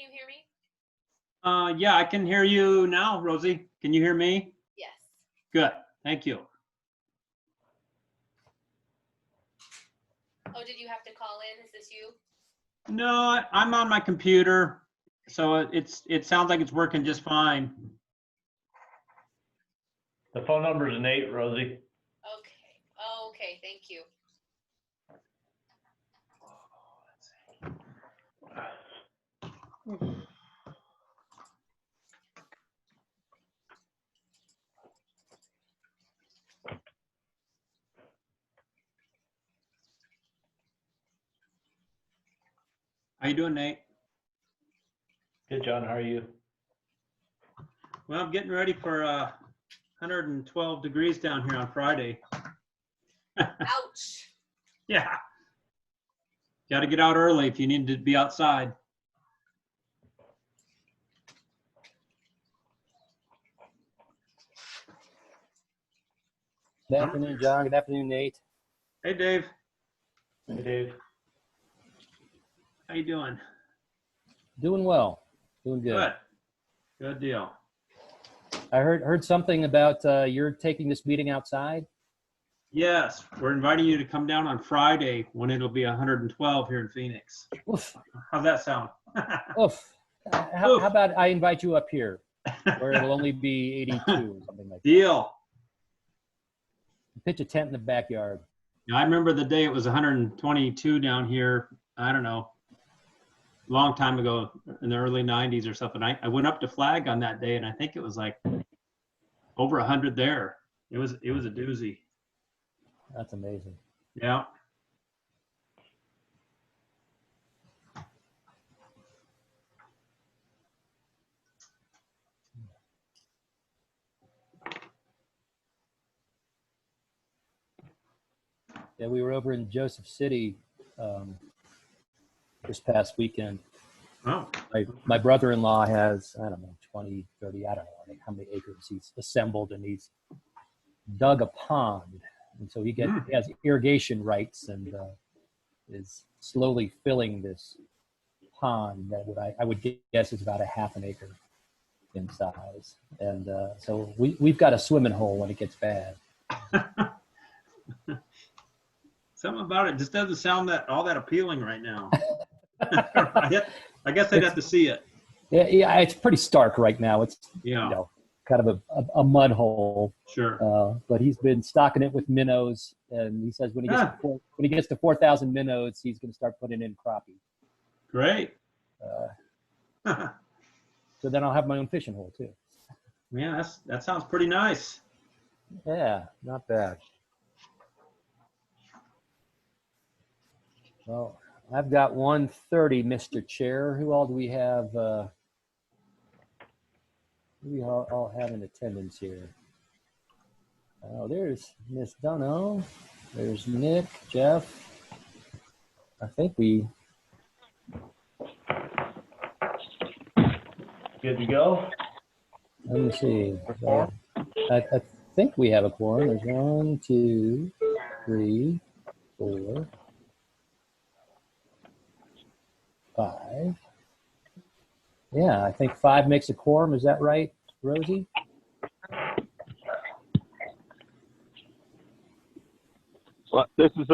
you hear me? Yeah, I can hear you now, Rosie. Can you hear me? Yes. Good, thank you. Oh, did you have to call in? Is this you? No, I'm on my computer, so it sounds like it's working just fine. The phone number is Nate, Rosie. Okay. Oh, okay, thank you. How you doing, Nate? Good, John. How are you? Well, I'm getting ready for 112 degrees down here on Friday. Ouch. Yeah. Got to get out early if you need to be outside. Good afternoon, John. Good afternoon, Nate. Hey, Dave. Hey, Dave. How you doing? Doing well. Doing good. Good. Good deal. I heard something about you're taking this meeting outside. Yes, we're inviting you to come down on Friday when it'll be 112 here in Phoenix. Oof. How's that sound? Oof. How about I invite you up here where it'll only be 82 or something like that. Deal. Pitch a tent in the backyard. Yeah, I remember the day it was 122 down here. I don't know, a long time ago in the early 90s or something. I went up to Flag on that day, and I think it was like over 100 there. It was a doozy. That's amazing. Yeah. Yeah, we were over in Joseph City this past weekend. Oh. My brother-in-law has, I don't know, 20, 30, I don't know how many acres he's assembled, and he's dug a pond. And so he has irrigation rights and is slowly filling this pond that I would guess is about a half an acre in size. And so we've got a swimming hole when it gets bad. Something about it just doesn't sound all that appealing right now. I guess I'd have to see it. Yeah, it's pretty stark right now. It's kind of a mud hole. Sure. But he's been stocking it with minnows, and he says when he gets to 4,000 minnows, he's going to start putting in crappie. Great. So then I'll have my own fishing hole too. Yeah, that sounds pretty nice. Yeah, not bad. Well, I've got 130, Mr. Chair. Who all do we have? We all have in attendance here. Oh, there's Miss Dunno. There's Nick, Jeff. I think we. Good to go? Let me see. I think we have a quorum. There's 1, 2, 3, 4, 5. Yeah, I think 5 makes a quorum. Is that right, Rosie? Well, this is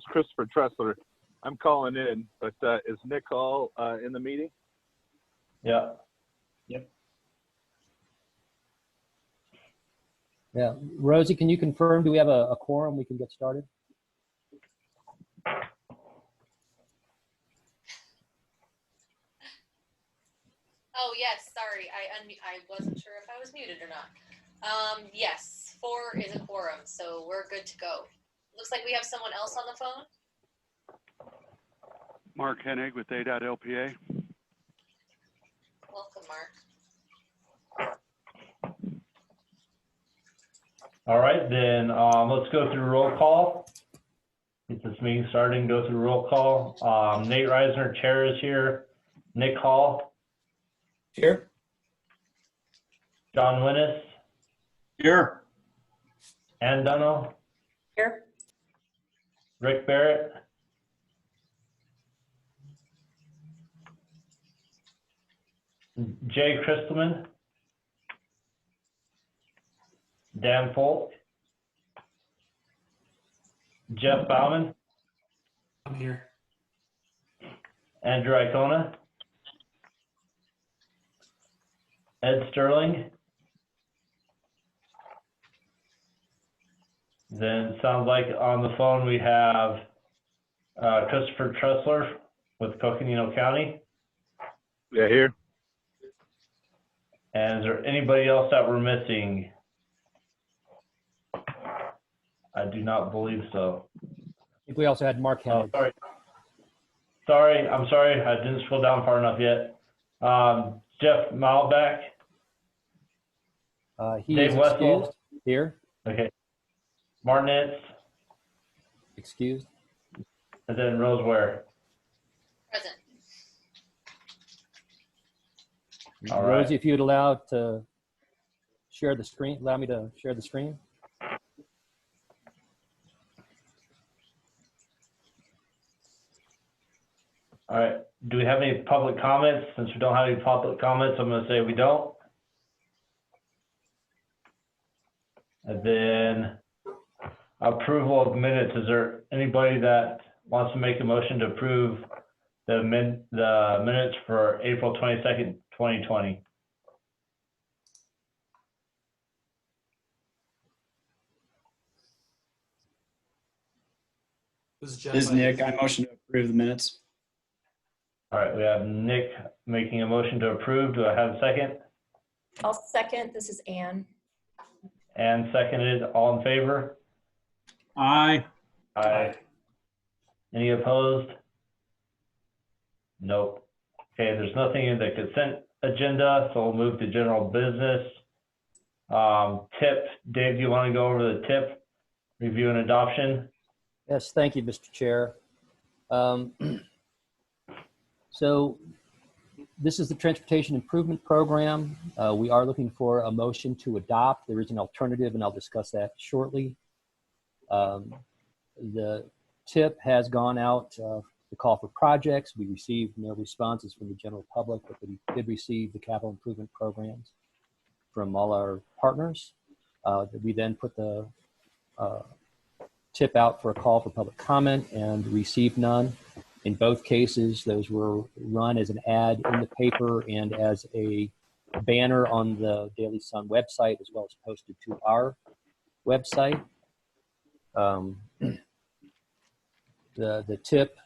Christopher Tressler. I'm calling in, but is Nick Hall in the meeting? Yeah. Yep. Yeah, Rosie, can you confirm? Do we have a quorum? We can get started. Oh, yes, sorry. I wasn't sure if I was muted or not. Yes, 4 is a quorum, so we're good to go. Looks like we have someone else on the phone. Mark Hennig with A.LPA. Welcome, Mark. All right, then let's go through roll call. Get this meeting started and go through roll call. Nate Reisner, chair, is here. Nick Hall. Here. John Winnis. Here. Ann Dunno. Here. Rick Barrett. Jay Christelman, Dan Folk, Jeff Bauman, I'm here. Andrew Icona, Ed Sterling. Then it sounds like on the phone we have Christopher Tressler with Coconino County. Yeah, here. And is there anybody else that we're missing? I do not believe so. I think we also had Mark Oh, Hennig. sorry. I'm sorry. I didn't scroll down far enough yet. Jeff Malbeck. He Dave is Wessel. excused. Here, Okay. Martinez. excused. And then Rose Ware. Present. All right. Rosie, if you'd allow to share the screen, allow me to share the screen. All right. Do we have any public comments? Since we don't have any public comments, I'm going to say we don't. And then approval of minutes. Is there anybody that wants to make a motion to approve the minutes for April 22nd, 2020? This is Nick. I motion to approve the minutes. All right, we have Nick making a motion to approve. Do I have a second? I'll second. This is Anne. And seconded. All in favor? Aye. Aye. Any opposed? Nope. Okay, there's nothing in the consent agenda, so we'll move to general business. TIP, Dave, do you want to go over the TIP, review and adoption? Yes, thank you, Mr. Chair. So this is the Transportation Improvement Program. We are looking for a motion to adopt. There is an alternative, and I'll discuss that shortly. The TIP has gone out to call for projects. We received no responses from the general public, but we did receive the capital improvement programs from all our partners. We then put the TIP out for a call for public comment and received none. In both cases, those were run as an ad in the paper and as a banner on the Daily Sun website, as well as posted to our website. The TIP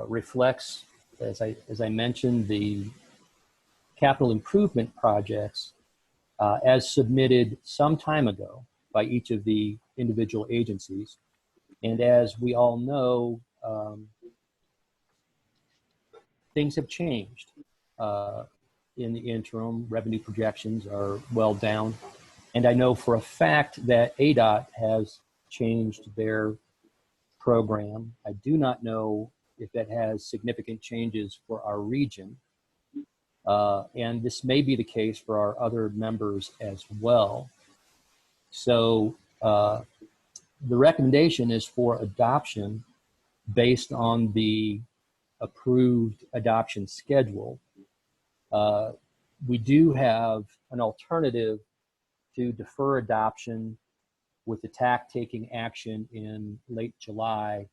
reflects, as I mentioned, the capital improvement projects as submitted some time ago by each of the individual agencies. And as we all know, things have changed. In the interim, revenue projections are well down. And I know for a fact that ADOT has changed their program. I do not know if that has significant changes for our region. And this may be the case for our other members as well. So the recommendation is for adoption based on the approved adoption schedule. We do have an alternative to defer adoption with the TAC taking action in late July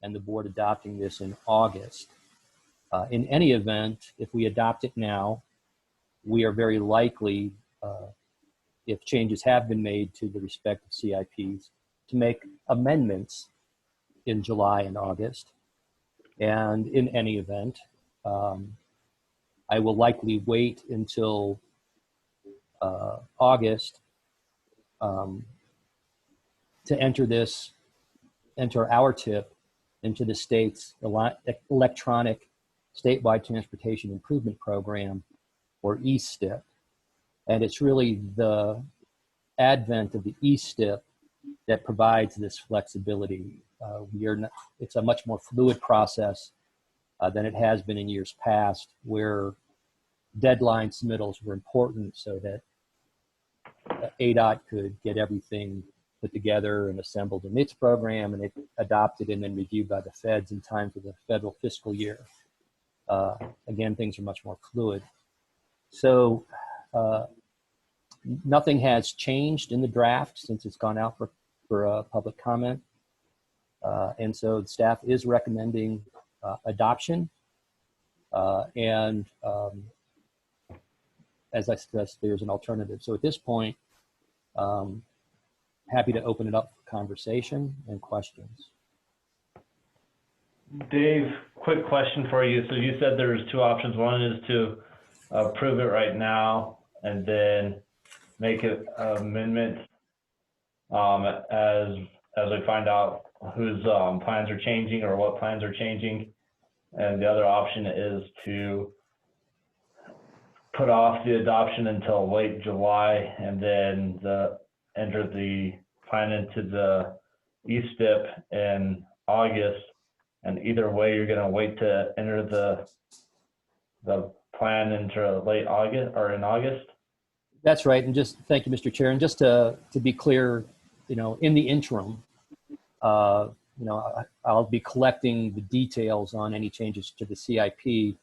and the board adopting this in August. In any event, if we adopt it now, we are very likely, if changes have been made to the respective CIPs, to make amendments in July and August. And in any event, I will likely wait until August to enter our TIP into the state's electronic statewide transportation improvement program, or eSTIP. And it's really the advent of the eSTIP that provides this flexibility. It's a much more fluid process than it has been in years past, where deadline submittals were important so that ADOT could get everything put together and assembled in its program and it adopted and then reviewed by the feds in time for the federal fiscal year. Again, things are much more fluid. So nothing has changed in the draft since it's gone out for public comment. And so the staff is recommending adoption. And as I stressed, there's an alternative. So at this point, happy to open it up for conversation and questions. Dave, quick question for you. So you said there's two options. One is to approve it right now and then make it amendments as we find out whose plans are changing or what plans are changing. And the other option is to put off the adoption until late July and then enter the plan into the ESTIP in August. And either way, you're going to wait to enter the plan into late August or in August. That's right. And just thank you, Mr. Chair. And just to be clear, in the interim, I'll be collecting the details on any changes to the CIP.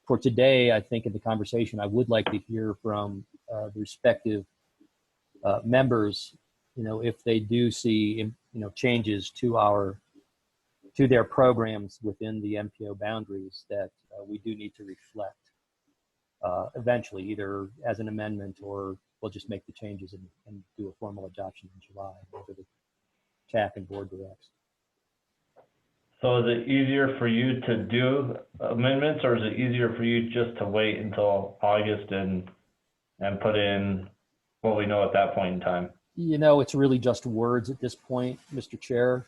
For today, I think in the conversation, I would like to hear from the respective members, if they do see, changes to their programs within the MPO boundaries that we do need to reflect eventually, either as an amendment or we'll just make the changes and do a formal adoption in July, whatever the TAC and board directs. So is it easier for you to do amendments, or is it easier for you just to wait until August and put in what we know at that point in time? It's really just words at this point, Mr. Chair.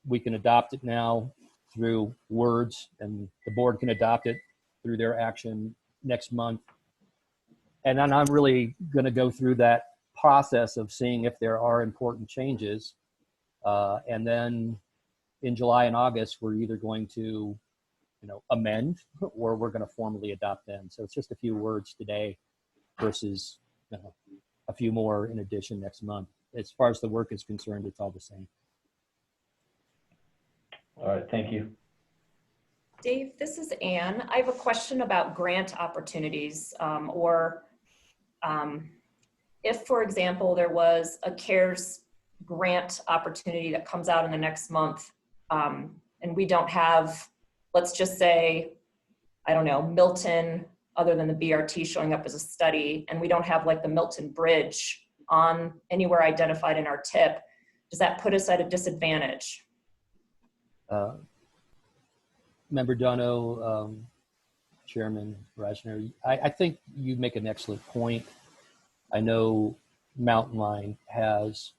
We can adopt it now through words, and the board can adopt it through their action next month. And then I'm really going to go through that process of seeing if there are important changes. And then in July and August, we're either going to, amend or we're going to formally adopt them. So it's just a few words today versus a few more in addition next month. As far as the work is concerned, it's all the same. All right, thank you. Dave, this is Ann. I have a question about grant opportunities if, for example, there was a CARES grant opportunity that comes out in the next month and we don't have, let's just say, I don't know, Milton, other than the BRT showing up as a study, and we don't have like the Milton Bridge on anywhere identified in our TIP, does that put us at a disadvantage? Member Dono, Chairman Reisner, I think you make an excellent point. I know Mountain Line has,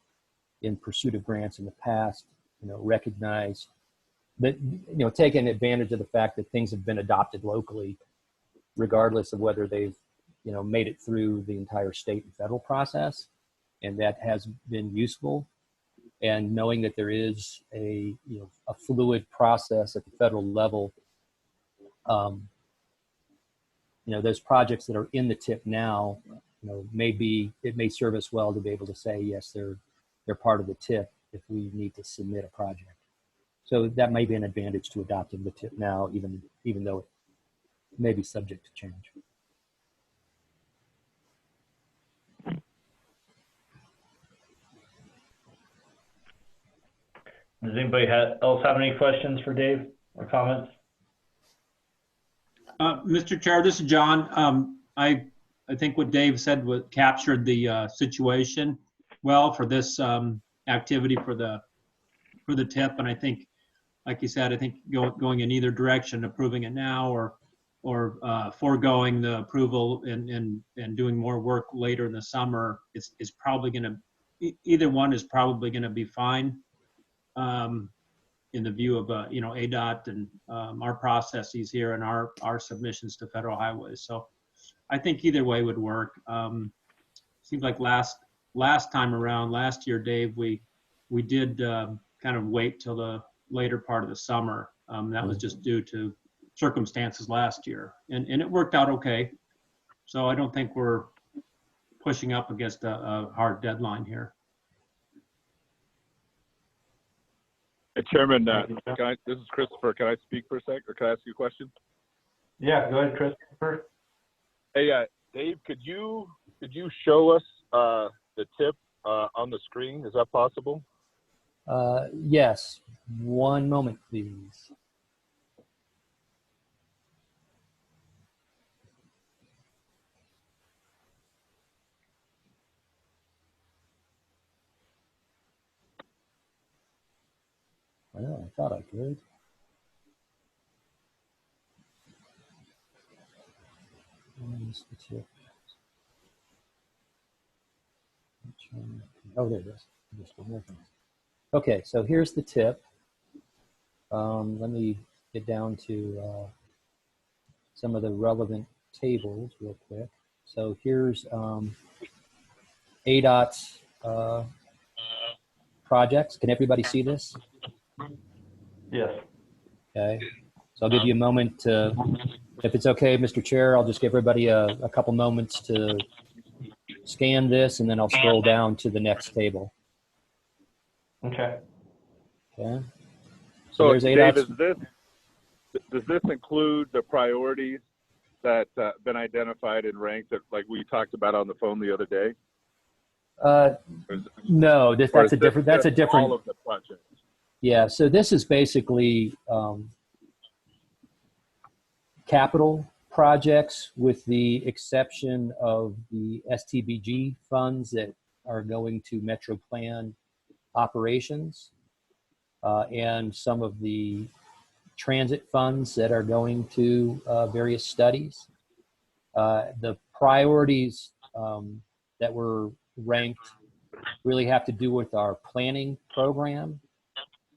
in pursuit of grants in the past, recognized that, taken advantage of the fact that things have been adopted locally, regardless of whether they've, made it through the entire state and federal process, and that has been useful. And knowing that there is a fluid process at the federal level, those projects that are in the TIP now, it may serve us well to be able to say, yes, they're part of the TIP if we need to submit a project. So that may be an advantage to adopting the TIP now, even though it may be subject to change. Does anybody else have any questions for Dave or comments? Mr. Chair, this is John. I think what Dave said captured the situation well for this activity for the TIP, and I think, like you said, I think going in either direction, approving it now or foregoing the approval and doing more work later in the summer is probably going to, either one is probably going to be fine. In the view of ADOT and our processes here and our submissions to federal highways. So I think either way would work. Seems like last time around, last year, Dave, we did kind of wait till the later part of the summer. That was just due to circumstances last year, and it worked out okay. So I don't think we're pushing up against a hard deadline here. Hey, Chairman, this is Christopher. Can I speak for a sec, or can I ask you a question? Yeah, go ahead, Christopher. Hey, Dave, could you show us the tip on the screen? Is that possible? Yes. One moment, please. Well, I thought I could. Where's the tip? Oh, there it is. Just one more thing. Okay, so here's the tip. Let me get down to some of the relevant tables real quick. So here's ADOT's projects. Can everybody see this? Yes. Okay. So I'll give you a moment to, if it's okay, Mr. Chair, I'll just give everybody a couple moments to scan this, and then I'll scroll down to the next table. Okay. Okay. So, there's Dave, ADOT's. does this include the priorities that been identified and ranked that, like we talked about on the phone the other day? No, that's a different. That's a different. All of the projects. Yeah. So this is basically capital projects, with the exception of the STBG funds that are going to Metro Plan operations, and some of the transit funds that are going to various studies. The priorities that were ranked really have to do with our planning program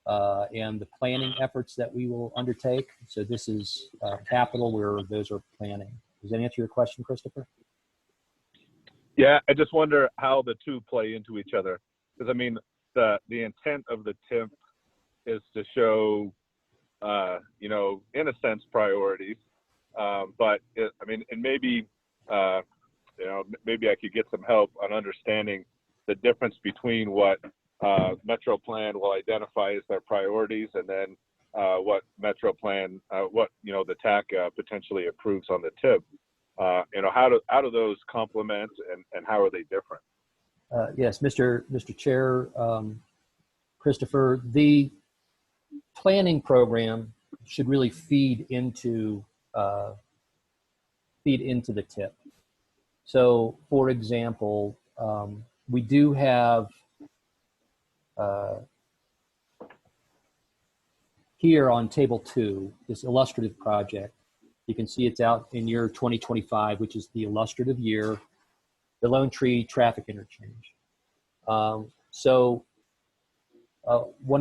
and the planning efforts that we will undertake. So this is capital, where those are planning. Does that answer your question, Christopher? Yeah, I just wonder how the two play into each other. Because I mean, the intent of the TIP is to show, you know, in a sense, priorities. But I mean, and maybe, you know, maybe I could get some help on understanding the difference between what Metro Plan will identify as their priorities, and then what Metro Plan, what, you know, the TAC potentially approves on the TIP. You know, how do those complement, and how are they different? Yes, Mr. Chair, Christopher, the planning program should really feed into the TIP. So, for example, we do have here on table 2, this illustrative project. You can see it's out in year 2025, which is the illustrative year, the Lone Tree traffic interchange. One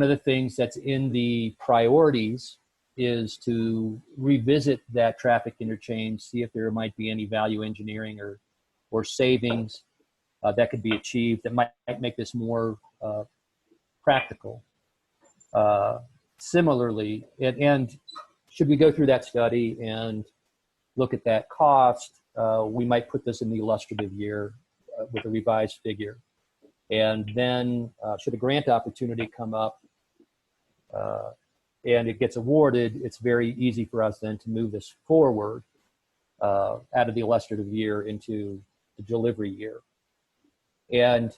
of the things that's in the priorities is to revisit that traffic interchange, see if there might be any value engineering or savings that could be achieved that might make this more practical. Similarly, and should we go through that study and look at that cost, we might put this in the illustrative year with a revised figure. And then should a grant opportunity come up and it gets awarded, it's very easy for us then to move this forward out of the illustrative year into the delivery year. And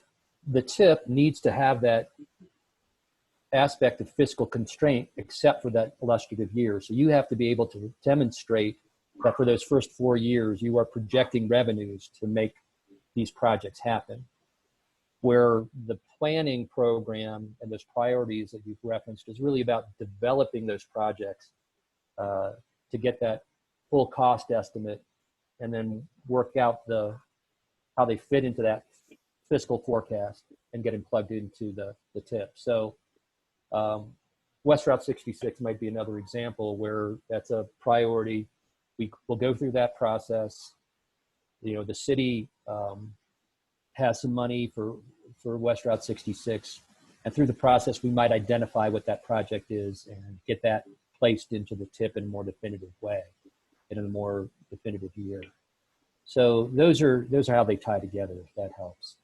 the TIP needs to have that aspect of fiscal constraint except for that illustrative year. So you have to be able to demonstrate that for those first 4 years, you are projecting revenues to make these projects happen. Where the planning program and those priorities that you've referenced is really about developing those projects to get that full cost estimate and then work out how they fit into that fiscal forecast and get them plugged into the TIP. So West Route 66 might be another example where that's a priority. We will go through that process. You know, the city has some money for West Route 66, and through the process, we might identify what that project is and get that placed into the TIP in a more definitive way, in a more definitive year. So those are how they tie together, if that helps.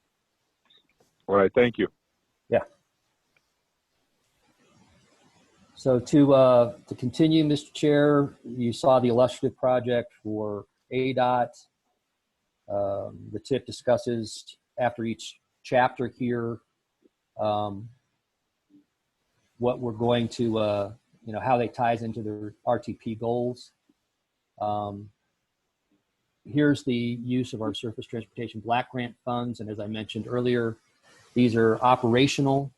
All right, thank you. Yeah. So to continue, Mr. Chair, you saw the illustrative project for ADOT. The tip discusses after each chapter here what we're going to, how they ties into their RTP goals. Here's the use of our surface transportation black grant funds. And as I mentioned earlier, these are operational.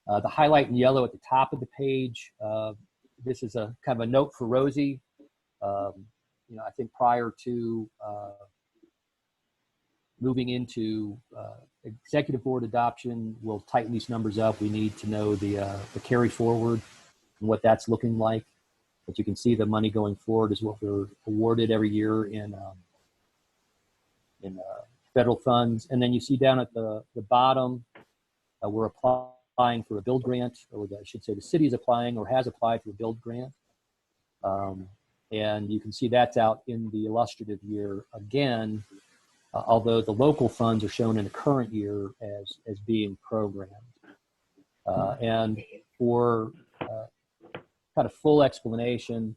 The highlight in yellow at the top of the page, this is a kind of a note for Rosie. I think prior to moving into executive board adoption, we'll tighten these numbers up. We need to know the carry forward and what that's looking like. But you can see the money going forward is what we're awarded every year in federal funds. And then you see down at the bottom, we're applying for a build grant, or I should say the city is applying or has applied for a build grant. And you can see that's out in the illustrative year again, although the local funds are shown in the current year as being programmed. And for kind of full explanation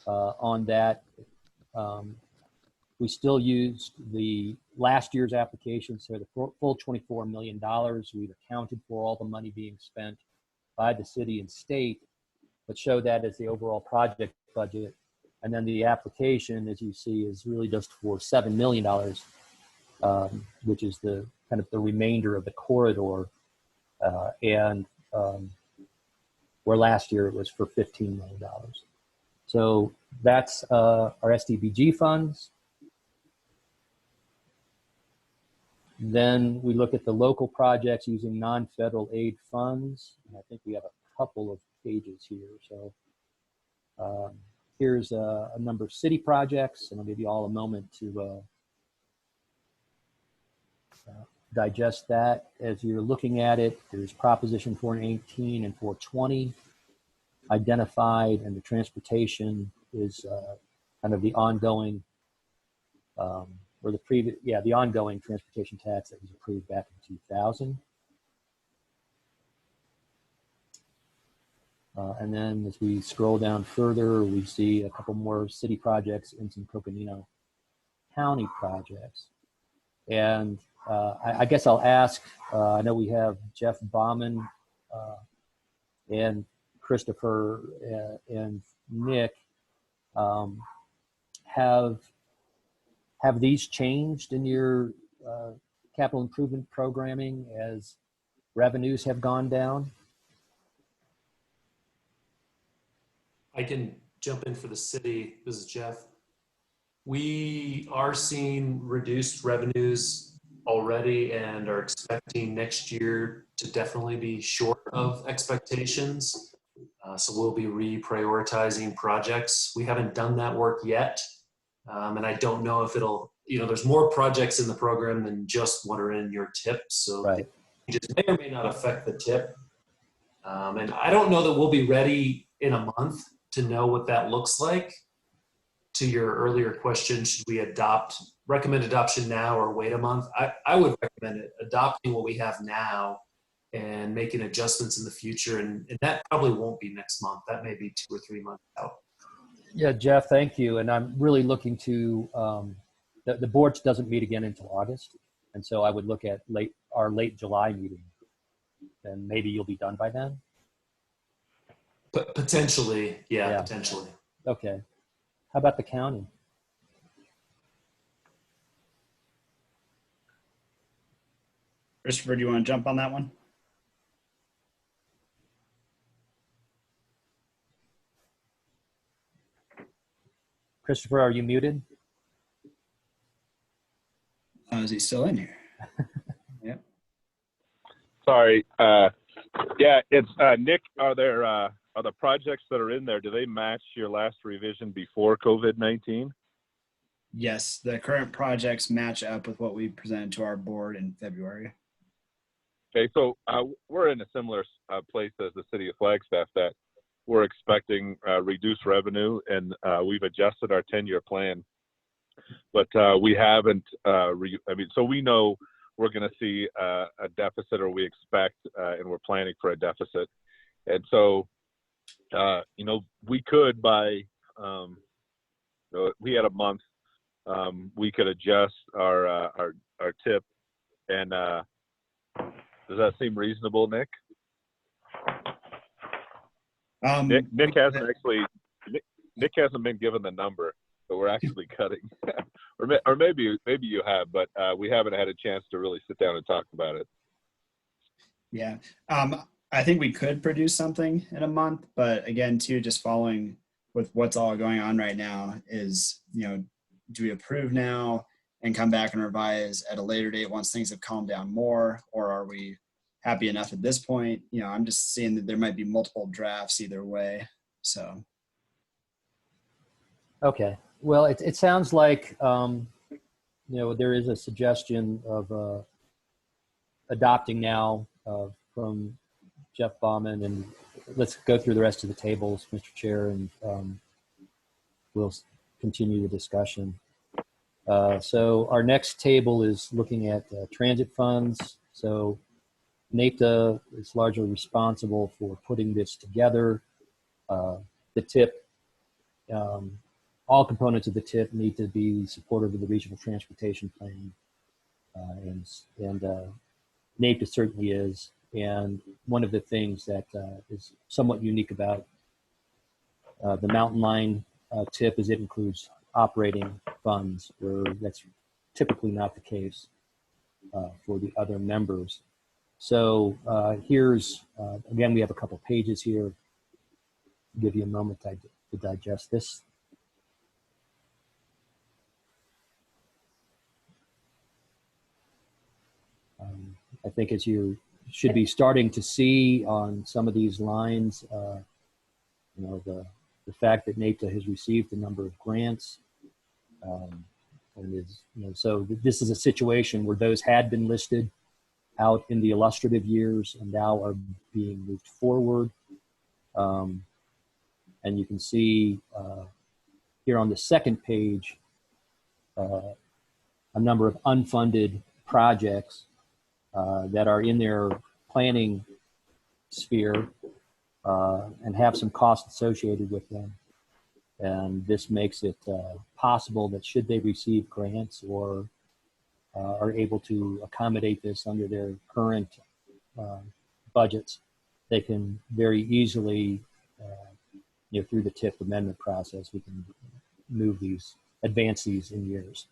on that, we still used the last year's application, so the full $24 million. We've accounted for all the money being spent by the city and state, but show that as the overall project budget. And then the application, as you see, is really just for $7 million, which is the kind of the remainder of the corridor. Where last year it was for $15 million. So that's our SDBG funds. Then we look at the local projects using non-federal aid funds. And I think we have a couple of pages here. So here's a number of city projects, and I'll give you all a moment to digest that. As you're looking at it, there's Proposition 418 and 420 identified, and the transportation is kind of the ongoing the ongoing transportation tax that was approved back in 2000. And then as we scroll down further, we see a couple more city projects and some Coconino County projects. And I guess I'll ask, I know we have Jeff Bauman and Christopher and Nick, have these changed in your capital improvement programming as revenues have gone down? I can jump in for the city. This is Jeff. We are seeing reduced revenues already and are expecting next year to definitely be short of expectations. So we'll be reprioritizing projects. We haven't done that work yet. And I don't know if it'll, there's more projects in the program than just what are in your tip. So Right. It just may or may not affect the tip. And I don't know that we'll be ready in a month to know what that looks like. To your earlier question, should we recommend adoption now or wait a month? I would recommend adopting what we have now and making adjustments in the future. And that probably won't be next month. That may be 2 or 3 months out. Yeah, Jeff, thank you. And I'm really looking to, the board doesn't meet again until August. And so I would look at our late July meeting, and maybe you'll be done by then. But potentially, yeah, potentially. Okay. How about the county? Christopher, do you want to jump on that one? Christopher, are you muted? Is he still in here? Yep. Sorry. It's Nick. Are the projects that are in there, do they match your last revision before COVID-19? Yes, the current projects match up with what we presented to our board in February. Okay, so we're in a similar place as the city of Flagstaff, that we're expecting reduced revenue, and we've adjusted our 10-year plan. But we haven't, so we know we're going to see a deficit, or we expect, and we're planning for a deficit. And so, we could we had a month we could adjust our tip. And does that seem reasonable, Nick? Nick hasn't actually. Nick hasn't been given the number, but we're actually cutting. or maybe you have, but we haven't had a chance to really sit down and talk about it. Yeah. I think we could produce something in a month, but again, too, just following with what's all going on right now is, do we approve now and come back and revise at a later date once things have calmed down more, or are we happy enough at this point? I'm just seeing that there might be multiple drafts either way. So. Okay. Well, it sounds like, there is a suggestion of adopting now from Jeff Bauman, and let's go through the rest of the tables, Mr. Chair, and we'll continue the discussion. So our next table is looking at transit funds. So NAPTA is largely responsible for putting this together. The TIP, all components of the TIP need to be supportive of the regional transportation plan, and NAPTA certainly is. And one of the things that is somewhat unique about the Mountain Line TIP is it includes operating funds, where that's typically not the case for the other members. So here's, again, we have a couple pages here. I'll give you a moment to digest this. I think as you should be starting to see on some of these lines, the fact that NAPTA has received a number of grants, and is, so this is a situation where those had been listed out in the illustrative years and now are being moved forward. And you can see here on the second page a number of unfunded projects that are in their planning sphere and have some costs associated with them. And this makes it possible that should they receive grants or are able to accommodate this under their current budgets, they can very easily, through the TIP amendment process, we can advance these in years.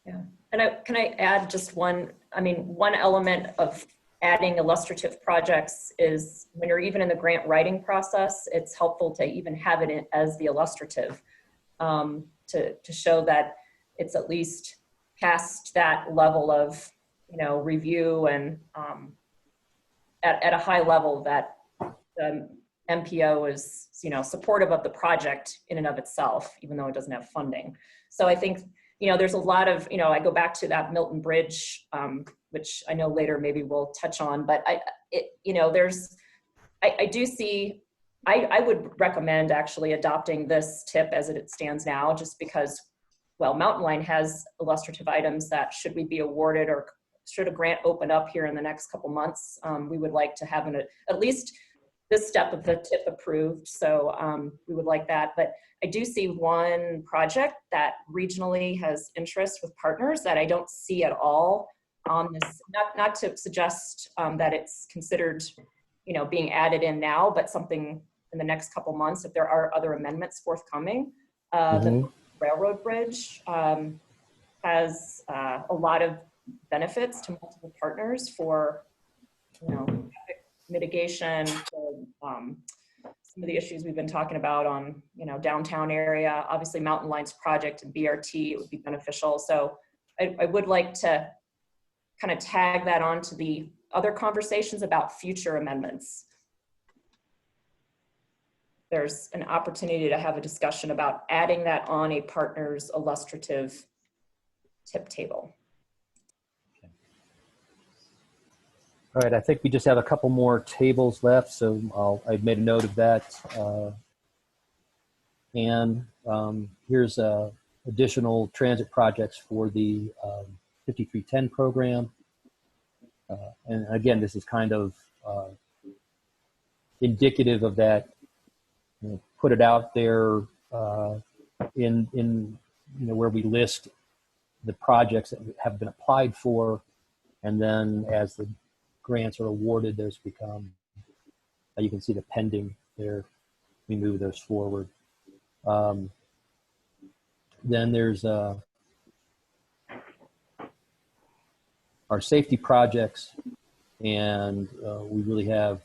Yeah, and can I add just one element of adding illustrative projects is when you're even in the grant writing process, it's helpful to even have it as the illustrative to show that it's at least past that level of, review and at a high level that the MPO is, supportive of the project in and of itself, even though it doesn't have funding. So I think, there's a lot of, I go back to that Milton Bridge, which I know later maybe we'll touch on, but I do see, I would recommend actually adopting this TIP as it stands now, just because, well, Mountain Line has illustrative items that should we be awarded or should a grant open up here in the next couple months, we would like to have at least this step of the TIP approved. So we would like that. But I do see one project that regionally has interest with partners that I don't see at all on this, not to suggest that it's considered, being added in now, but something in the next couple months, if there are other amendments forthcoming. The railroad bridge has a lot of benefits to multiple partners for, mitigation, some of the issues we've been talking about on, downtown area. Obviously, Mountain Line's project and BRT, it would be beneficial. So I would like to kind of tag that on to the other conversations about future amendments. There's an opportunity to have a discussion about adding that on a partner's illustrative tip table. All right, I think we just have a couple more tables left, so I've made a note of that. And here's additional transit projects for the 5310 program. And again, this is kind of indicative of that, put it out there in where we list the projects that have been applied for, and then as the grants are awarded, those become, you can see the pending there. We move those forward. Then there's our safety projects, and we really have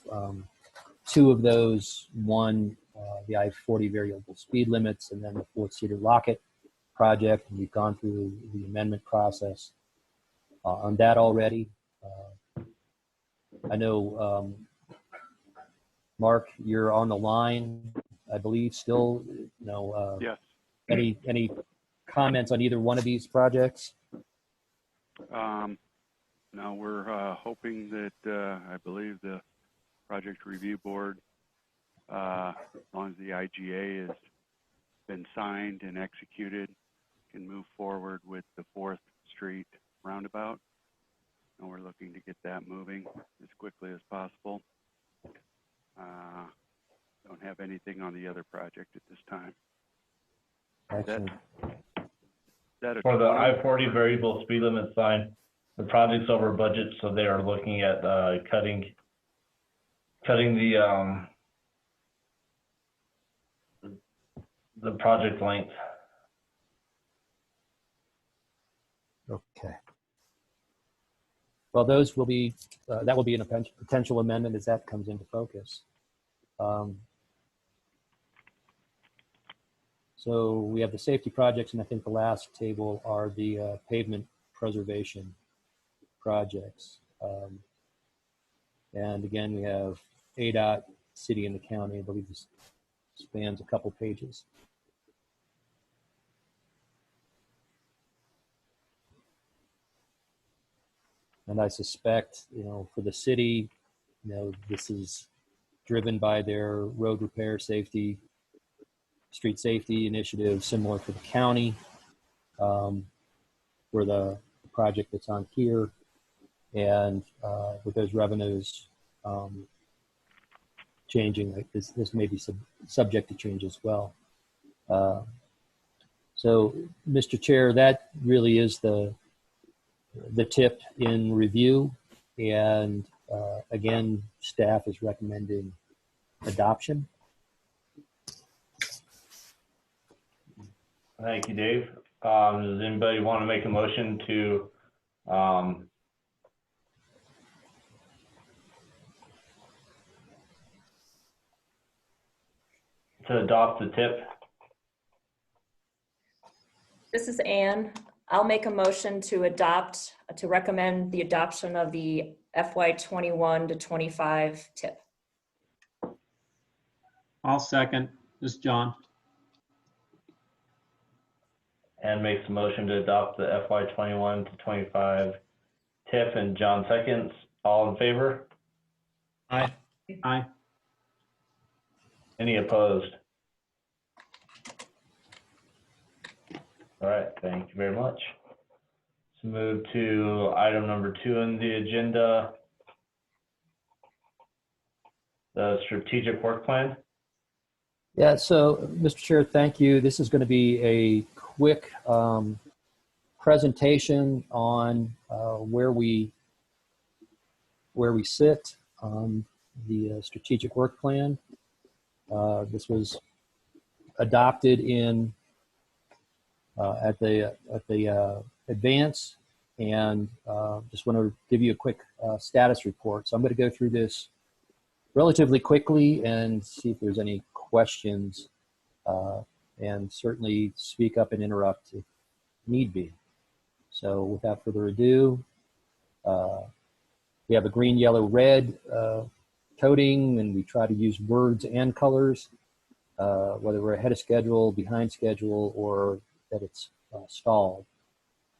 two of those. One, the I-40 variable speed limits, and then the Fourth Cedar Locket project. And we've gone through the amendment process on that already. I know, Mark, you're on the line, I believe, still. Yes. Any comments on either one of these projects? Now we're hoping that I believe the project review board, as long as the IGA has been signed and executed, can move forward with the 4th Street roundabout. And we're looking to get that moving as quickly as possible. Don't have anything on the other project at this time. Excellent. For the I-40 variable speed limit sign, the project's over budget, so they are looking at cutting the project length. Okay. Well, those will be, that will be a potential amendment as that comes into focus. So we have the safety projects, and I think the last table are the pavement preservation projects. And again, we have ADOT, city, and the county. I believe this spans a couple pages. And I suspect, for the city, this is driven by their road repair safety, street safety initiative, similar for the county, for the project that's on here. And with those revenues changing, like this may be subject to change as well. So, Mr. Chair, that really is the tip in review. And again, staff is recommending adoption. Thank you, Dave. Does anybody want to make a motion to adopt the tip? This is Anne. I'll make a motion to recommend the adoption of the FY21 to 25 tip. I'll second. This is John. And makes a motion to adopt the FY21 to 25 tip, and John seconds. All in favor? Aye. Aye. Any opposed? All right, thank you very much. Let's move to item number 2 on the agenda, the strategic work plan. Yeah, so Mr. Chair, thank you. This is going to be a quick presentation on where we sit on the strategic work plan. This was adopted in at the advance, and just want to give you a quick status report. So I'm going to go through this relatively quickly and see if there's any questions, and certainly speak up and interrupt if need be. So without further ado, we have a green, yellow, red coding, and we try to use words and colors, whether we're ahead of schedule, behind schedule, or that it's stalled.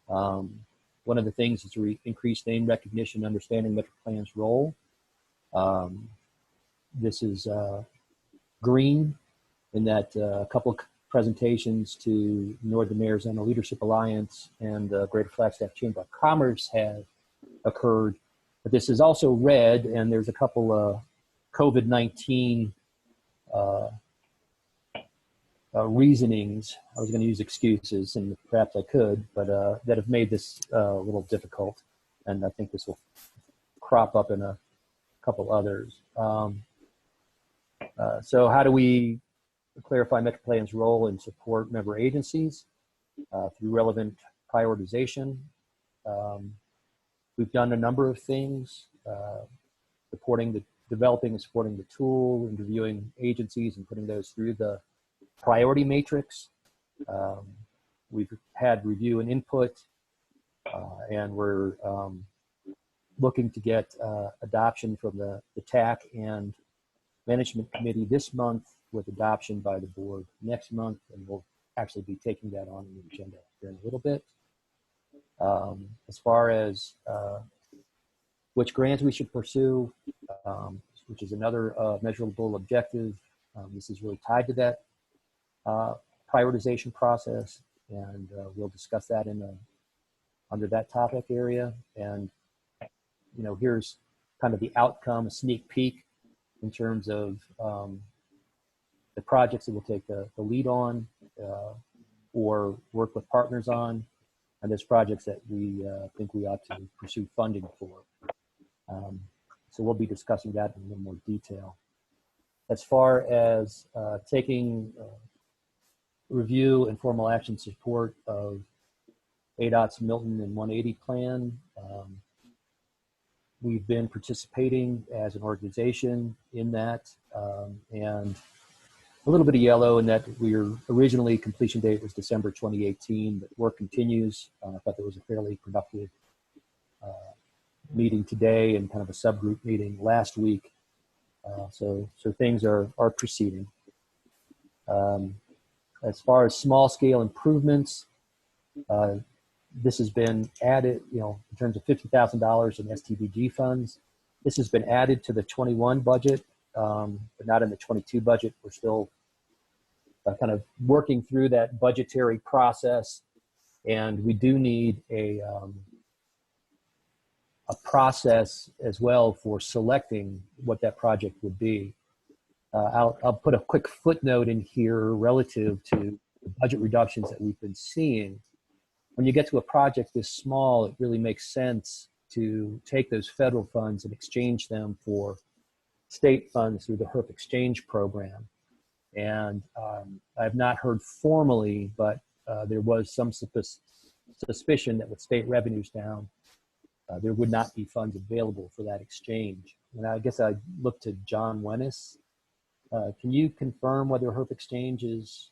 One of the things is to increase name recognition, understanding Metro Plan's role. This is green in that a couple of presentations to Northern Arizona Leadership Alliance and the Greater Flagstaff Chamber of Commerce have occurred. But this is also red, and there's a couple of COVID-19 reasonings. I was going to use excuses, and perhaps I could, but that have made this a little difficult. And I think this will crop up in a couple others. So how do we clarify MetroPlan's role and support member agencies through relevant prioritization? We've done a number of things, developing and supporting the tool, interviewing agencies and putting those through the priority matrix. We've had review and input, and we're looking to get adoption from the TAC and management committee this month, with adoption by the board next month, and we'll actually be taking that on the agenda here in a little bit. As far as which grants we should pursue, which is another measurable objective, this is really tied to that prioritization process, and we'll discuss that under that topic area. And here's kind of the outcome, a sneak peek in terms of the projects that we'll take the lead on or work with partners on, and there's projects that we think we ought to pursue funding for. So we'll be discussing that in a little more detail. As far as taking review and formal action support of ADOT's Milton and 180 plan, we've been participating as an organization in that, and a little bit of yellow in that originally completion date was December 2018, but work continues. I thought there was a fairly productive meeting today and kind of a subgroup meeting last week. So things are proceeding. As far as small scale improvements, this has been added, in terms of $50,000 in STBG funds. This has been added to the 21 budget, but not in the 22 budget. We're still kind of working through that budgetary process, and we do need a process as well for selecting what that project would be. I'll put a quick footnote in here relative to the budget reductions that we've been seeing. When you get to a project this small, it really makes sense to take those federal funds and exchange them for state funds through the HERF exchange program. And I have not heard formally, but there was some suspicion that with state revenues down, there would not be funds available for that exchange. And I guess I look to John Wennis. Can you confirm whether HERF exchange is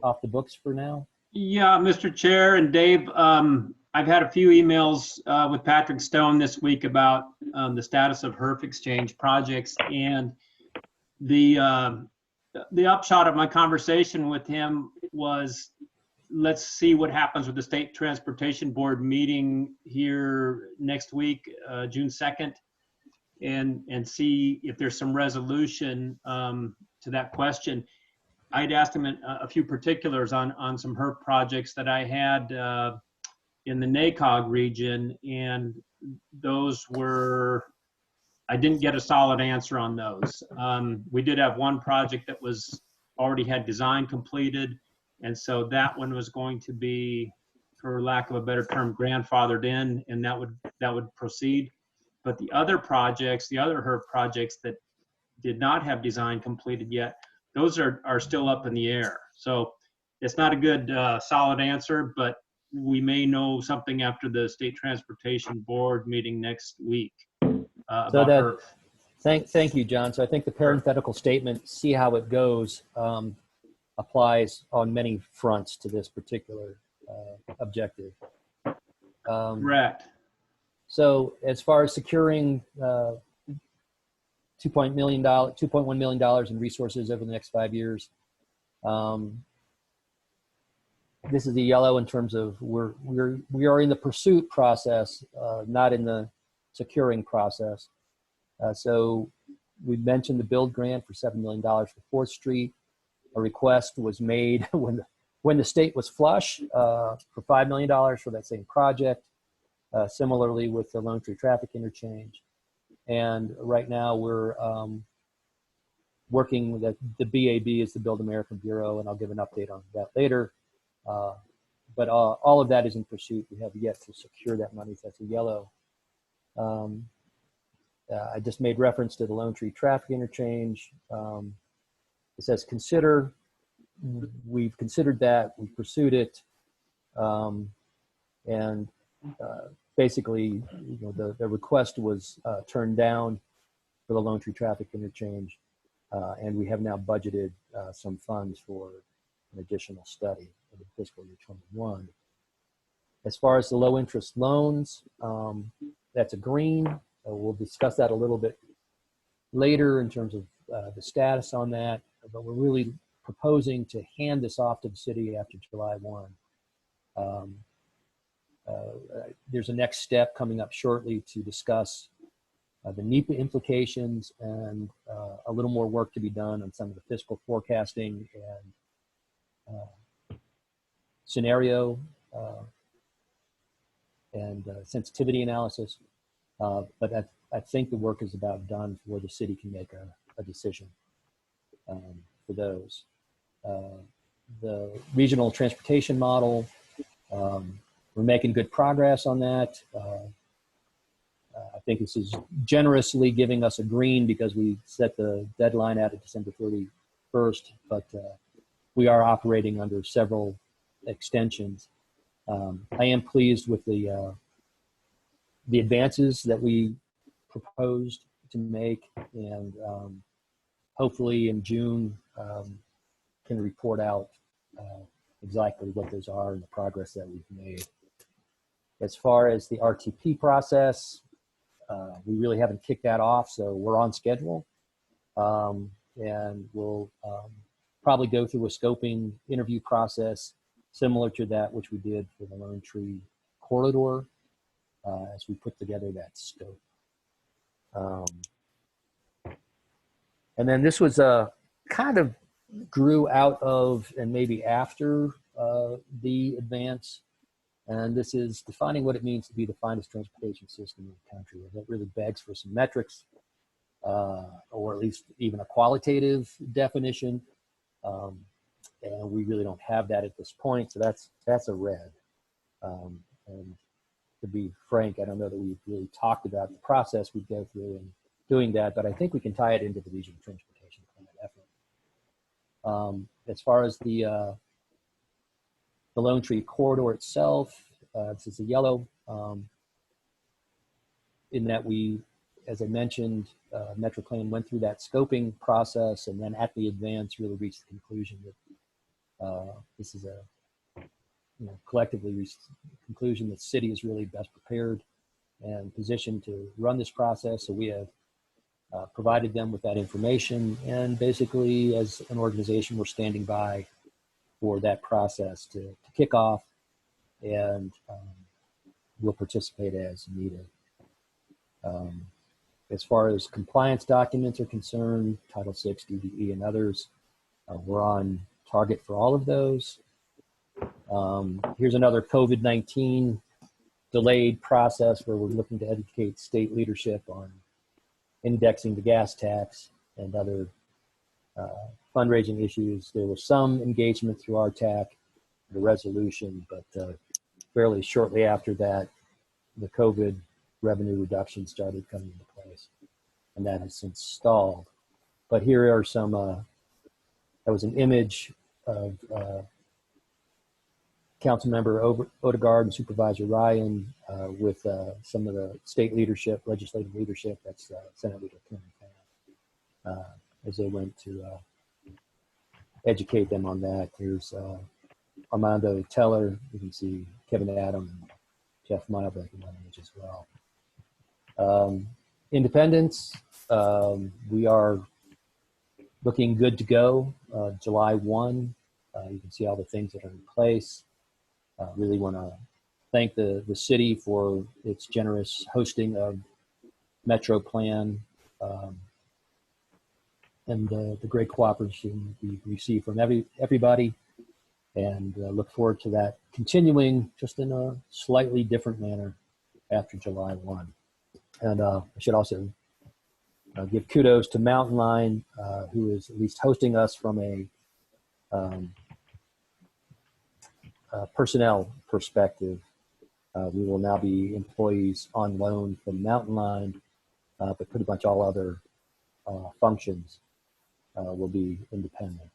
off the books for now? Yeah, Mr. Chair and Dave, I've had a few emails with Patrick Stone this week about the status of HERF exchange projects, and the upshot of my conversation with him was, let's see what happens with the State Transportation Board meeting here next week, June 2nd, and see if there's some resolution to that question. I'd asked him a few particulars on some HERF projects that I had in the NACOG region, and those were, I didn't get a solid answer on those. We did have one project that already had design completed, and so that one was going to be, for lack of a better term, grandfathered in, and that would proceed. But the other projects, the other HERF projects that did not have design completed yet, those are still up in the air. So it's not a good solid answer, but we may know something after the State Transportation Board meeting next week. Thank you, John. So I think the parenthetical statement, see how it goes, applies on many fronts to this particular objective. Correct. So as far as securing $2.1 million in resources over the next 5 years, this is the yellow in terms of we are in the pursuit process, not in the securing process. So we mentioned the build grant for $7 million for 4th Street. A request was made when the state was flush for $5 million for that same project. Similarly with the Lone Tree traffic interchange. And right now we're working with the BAB is the Build American Bureau, and I'll give an update on that later. But all of that is in pursuit. We have yet to secure that money. So that's a yellow. I just made reference to the Lone Tree traffic interchange. It says consider. We've considered that. We've pursued it. And basically, the request was turned down for the Lone Tree traffic interchange. And we have now budgeted some funds for an additional study in fiscal year 21. As far as the low interest loans, that's a green. We'll discuss that a little bit later in terms of the status on that, but we're really proposing to hand this off to the city after July 1. There's a next step coming up shortly to discuss the NEPA implications and a little more work to be done on some of the fiscal forecasting and scenario and sensitivity analysis. But I think the work is about done where the city can make a decision for those. The regional transportation model, we're making good progress on that. I think this is generously giving us a green because we set the deadline out at December 31st, but we are operating under several extensions. I am pleased with the advances that we proposed to make, and hopefully in June can report out exactly what those are and the progress that we've made. As far as the RTP process, we really haven't kicked that off, so we're on schedule. And we'll probably go through a scoping interview process similar to that which we did for the Lone Tree corridor as we put together that scope. And then this was kind of grew out of and maybe after the advance. And this is defining what it means to be the finest transportation system in the country. And that really begs for some metrics, or at least even a qualitative definition. And we really don't have that at this point. So that's a red. And to be frank, I don't know that we've really talked about the process we go through in doing that, but I think we can tie it into the regional transportation plan effort. As far as the Lone Tree corridor itself, this is a yellow, in that we, as I mentioned, Metro Plan went through that scoping process, and then at the advance really reached the conclusion that this is collectively reached the conclusion that city is really best prepared and positioned to run this process. So we have provided them with that information, and basically as an organization, we're standing by for that process to kick off, and we'll participate as needed. As far as compliance documents are concerned, Title VI, DDE, and others, we're on target for all of those. Here's another COVID-19 delayed process where we're looking to educate state leadership on indexing the gas tax and other fundraising issues. There was some engagement through our TAC, the resolution, but fairly shortly after that, the COVID revenue reduction started coming into place, and that has since stalled. But here are some, that was an image of Councilmember Odegaard and Supervisor Ryan with some of the state leadership, legislative leadership, that's Senate Leader Karen Fann, as they went to educate them on that. Here's Armando Teller. You can see Kevin Adam and Jeff Meilbeck in that image as well. Independence, we are looking good to go. July 1, you can see all the things that are in place. Really want to thank the city for its generous hosting of Metro Plan, and the great cooperation we received from everybody, and look forward to that continuing just in a slightly different manner after July 1. And I should also give kudos to Mountain Line, who is at least hosting us from a personnel perspective. We will now be employees on loan from Mountain Line, but pretty much all other functions will be independent.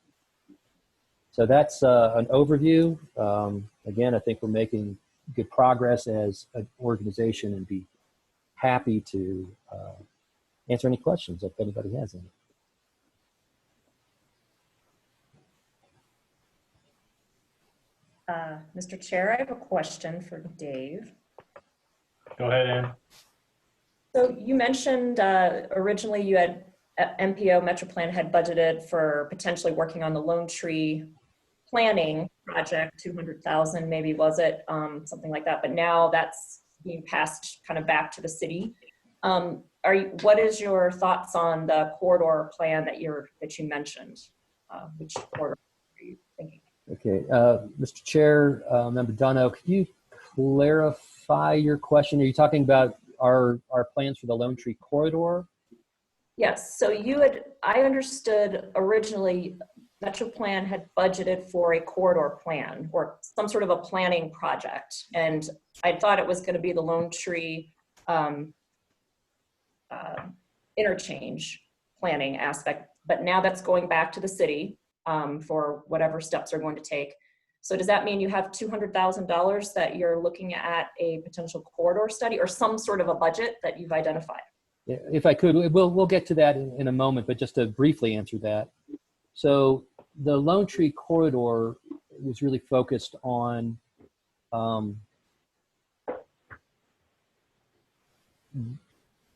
So that's an overview. Again, I think we're making good progress as an organization, and be happy to answer any questions if anybody has any. Mr. Chair, I have a question for Dave. Go ahead, Ann. So you mentioned originally you had MPO MetroPlan had budgeted for potentially working on the Lone Tree planning project, 200,000 maybe, was it, something like that. But now that's being passed kind of back to the city. What is your thoughts on the corridor plan that you mentioned? Which corridor are you thinking? Okay, Mr. Chair, Member Dono, could you clarify your question? Are you talking about our plans for the Lone Tree corridor? Yes, so I understood originally MetroPlan had budgeted for a corridor plan or some sort of a planning project. And I thought it was going to be the Lone Tree interchange planning aspect, but now that's going back to the city for whatever steps are going to take. So does that mean you have $200,000 that you're looking at a potential corridor study or some sort of a budget that you've identified? Yeah, if I could, we'll get to that in a moment, but just to briefly answer that. So the Lone Tree corridor was really focused on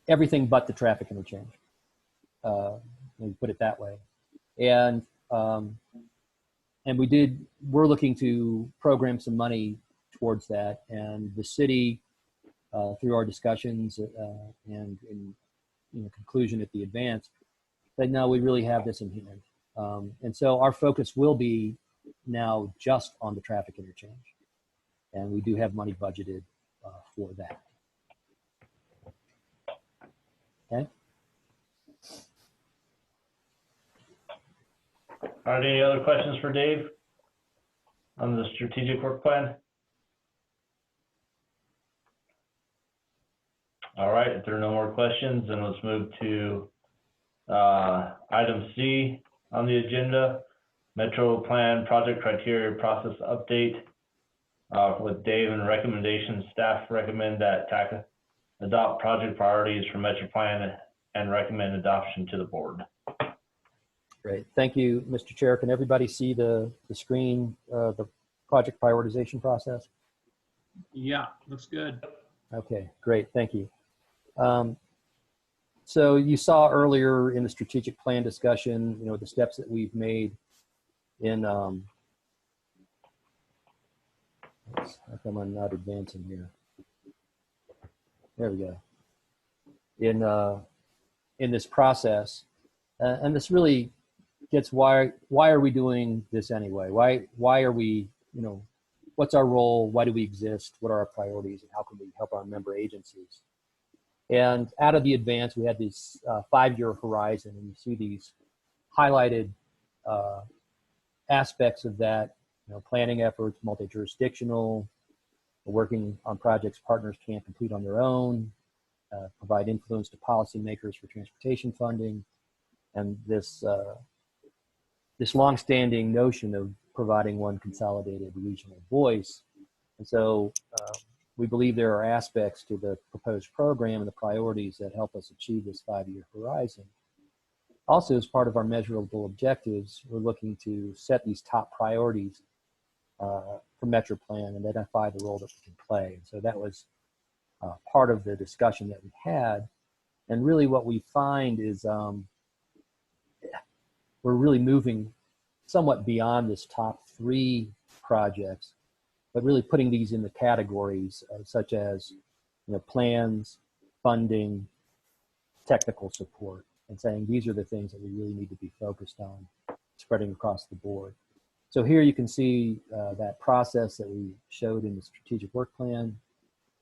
everything but the traffic interchange. Let me put it that way. And we're looking to program some money towards that, and the city, through our discussions and in conclusion at the advance, that now we really have this in hand. And so our focus will be now just on the traffic interchange, and we do have money budgeted for that. Okay. All right, any other questions for Dave on the strategic work plan? All right, if there are no more questions, then let's move to item C on the agenda, Metro Plan Project Criteria Process Update. With Dave and recommendations, staff recommend that TAC adopt project priorities for Metro Plan and recommend adoption to the board. Great, thank you, Mr. Chair. Can everybody see the screen, the project prioritization process? Yeah, looks good. Okay, great, thank you. So you saw earlier in the strategic plan discussion, the steps that we've made in, how come I'm not advancing here? There we go. In this process, and this really gets why are we doing this anyway? Why are we, what's our role? Why do we exist? What are our priorities, and how can we help our member agencies? And out of the advance, we had this 5-year horizon, and you see these highlighted aspects of that, planning efforts, multi-jurisdictional, working on projects partners can't complete on their own, provide influence to policymakers for transportation funding, and this longstanding notion of providing one consolidated regional voice. And so we believe there are aspects to the proposed program and the priorities that help us achieve this 5-year horizon. Also, as part of our measurable objectives, we're looking to set these top priorities for MetroPlan and identify the role that we can play. And so that was part of the discussion that we had. And really what we find is we're really moving somewhat beyond this top 3 projects, but really putting these in the categories such as plans, funding, technical support, and saying these are the things that we really need to be focused on, spreading across the board. So here you can see that process that we showed in the strategic work plan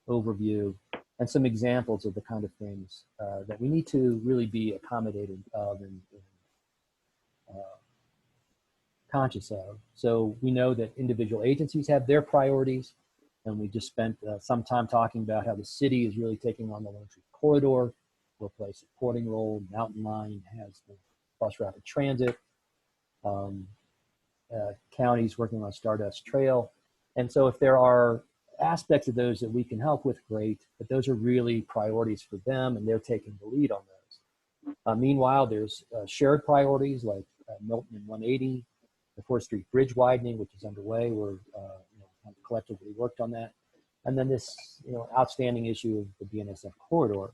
overview. and some examples of the kind of things that we need to really be accommodating of and conscious of. So we know that individual agencies have their priorities, and we just spent some time talking about how the city is really taking on the Lone Tree Corridor, will play a supporting role. Mountain Line has the bus rapid transit. Counties working on Stardust Trail. And so if there are aspects of those that we can help with, great, but those are really priorities for them, and they're taking the lead on those. Meanwhile, there's shared priorities like Milton and 180, the 4th Street Bridge widening, which is underway. We're kind of collectively worked on that. And then this outstanding issue of the BNSF corridor.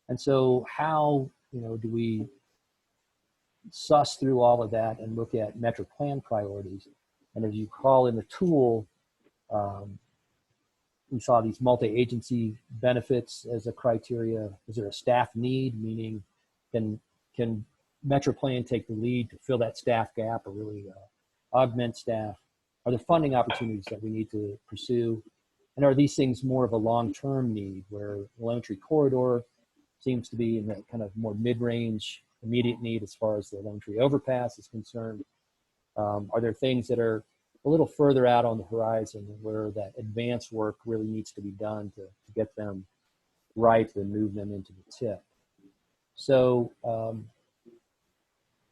And so how do we suss through all of that and look at Metro Plan priorities? And as you call in the tool, we saw these multi-agency benefits as a criteria. Is there a staff need? Meaning, can Metro Plan take the lead to fill that staff gap or really augment staff? Are there funding opportunities that we need to pursue? And are these things more of a long-term need, where the Lone Tree Corridor seems to be in that kind of more mid-range immediate need as far as the Lone Tree Overpass is concerned? Are there things that are a little further out on the horizon where that advanced work really needs to be done to get them right and move them into the tip? So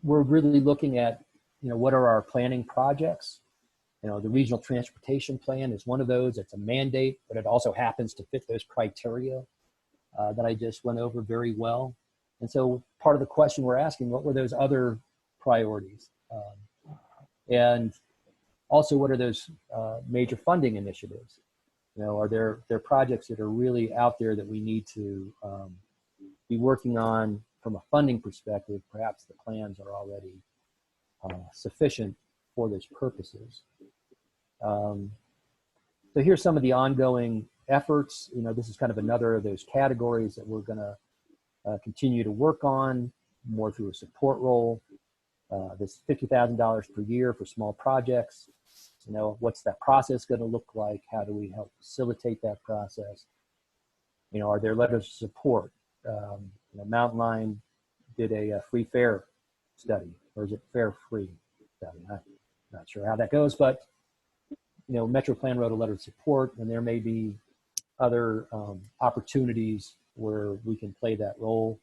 we're really looking at, what are our planning projects? The regional transportation plan is one of those. It's a mandate, but it also happens to fit those criteria that I just went over very well. And so part of the question we're asking, what were those other priorities? And also, what are those major funding initiatives? Are there projects that are really out there that we need to be working on from a funding perspective? Perhaps the plans are already sufficient for those purposes. So here's some of the ongoing efforts. This is kind of another of those categories that we're going to continue to work on more through a support role. This $50,000 per year for small projects. What's that process going to look like? How do we help facilitate that process? Are there letters of support? Mountain Line did a free fare study, or is it fare free study? I'm not sure how that goes, but Metro Plan wrote a letter of support, and there may be other opportunities where we can play that role.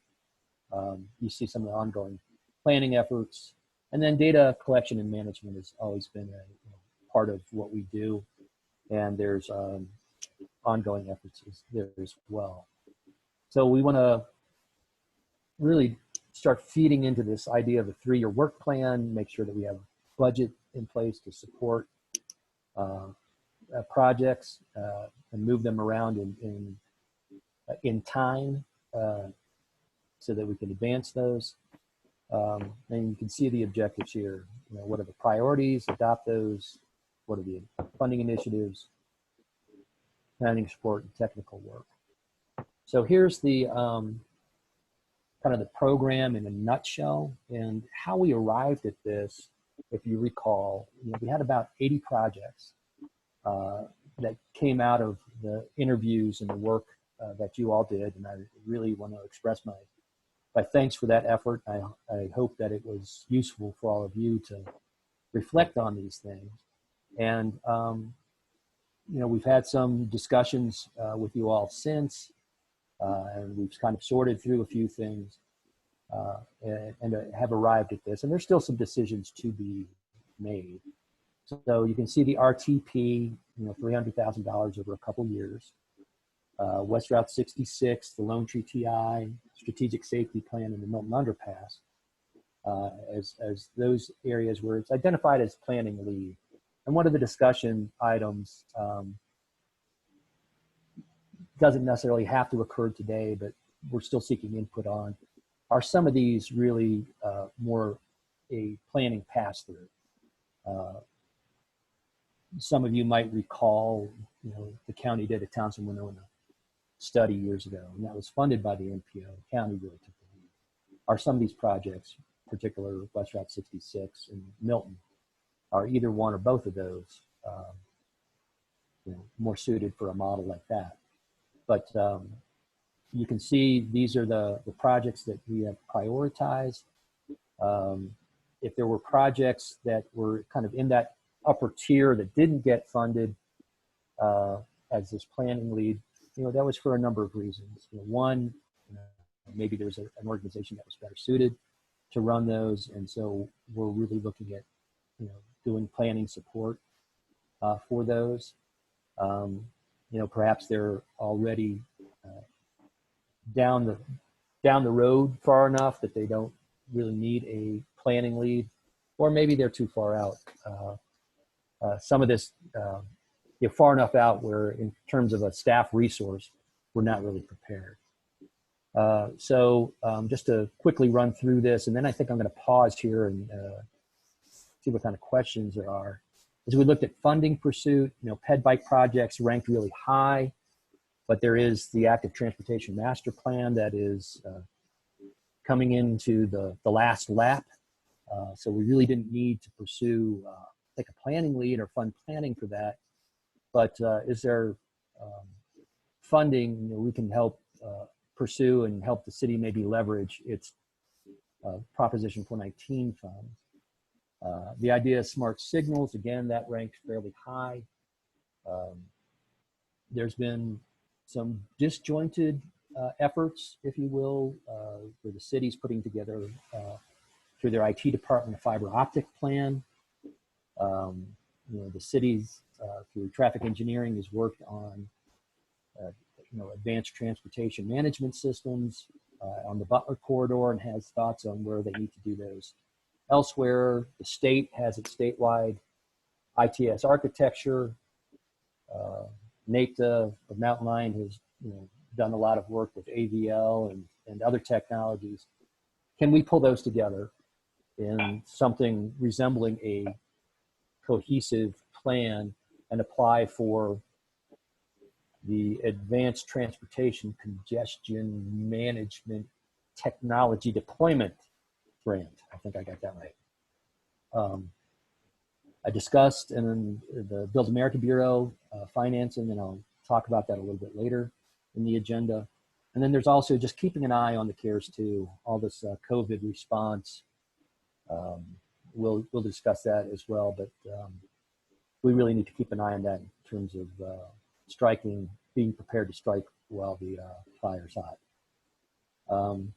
You see some of the ongoing planning efforts, and then data collection and management has always been a part of what we do, and there's ongoing efforts there as well. So we want to really start feeding into this idea of a 3-year work plan, make sure that we have budget in place to support projects and move them around in time so that we can advance those. And you can see the objectives here. What are the priorities? Adopt those. What are the funding initiatives? Planning support and technical work. So here's the kind of the program in a nutshell, and how we arrived at this. If you recall, we had about 80 projects that came out of the interviews and the work that you all did, and I really want to express my thanks for that effort. I hope that it was useful for all of you to reflect on these things. And we've had some discussions with you all since, and we've kind of sorted through a few things and have arrived at this. And there's still some decisions to be made. So you can see the RTP, $300,000 over a couple years. West Route 66, the Lone Tree TI, Strategic Safety Plan, and the Milton Underpass as those areas where it's identified as planning lead. And one of the discussion items doesn't necessarily have to occur today, but we're still seeking input on, are some of these really more a planning pass-through? Some of you might recall, the county did a Townsend Winona study years ago, and that was funded by the NPO. The county really took the lead. Are some of these projects, particular West Route 66 and Milton, are either one or both of those more suited for a model like that? But You can see these are the projects that we have prioritized. If there were projects that were kind of in that upper tier that didn't get funded as this planning lead, that was for a number of reasons. One, maybe there's an organization that was better suited to run those, and so we're really looking at doing planning support for those. Perhaps they're already down the road far enough that they don't really need a planning lead, or maybe they're too far out. Some of this, far enough out where in terms of a staff resource, we're not really prepared. So just to quickly run through this, and then I think I'm going to pause here and see what kind of questions there are. As we looked at funding pursuit, ped bike projects ranked really high, but there is the active transportation master plan that is coming into the last lap. So we really didn't need to pursue like a planning lead or fund planning for that. But is there funding we can help pursue and help the city maybe leverage its Proposition 419 funds? The idea of smart signals, again, that ranked fairly high. There's been some disjointed efforts, if you will, where the city's putting together through their IT department a fiber optic plan. The city's through traffic engineering has worked on advanced transportation management systems on the Butler corridor and has thoughts on where they need to do those elsewhere. The state has its statewide ITS architecture. NAPTA of Mountain Lion has done a lot of work with AVL and other technologies. Can we pull those together in something resembling a cohesive plan and apply for the Advanced Transportation Congestion Management Technology Deployment Grant? I think I got that right. I discussed in the Build America Bureau financing, and I'll talk about that a little bit later in the agenda. And then there's also just keeping an eye on the CARES 2, all this COVID response. We'll discuss that as well, but we really need to keep an eye on that in terms of being prepared to strike while the fire's hot. And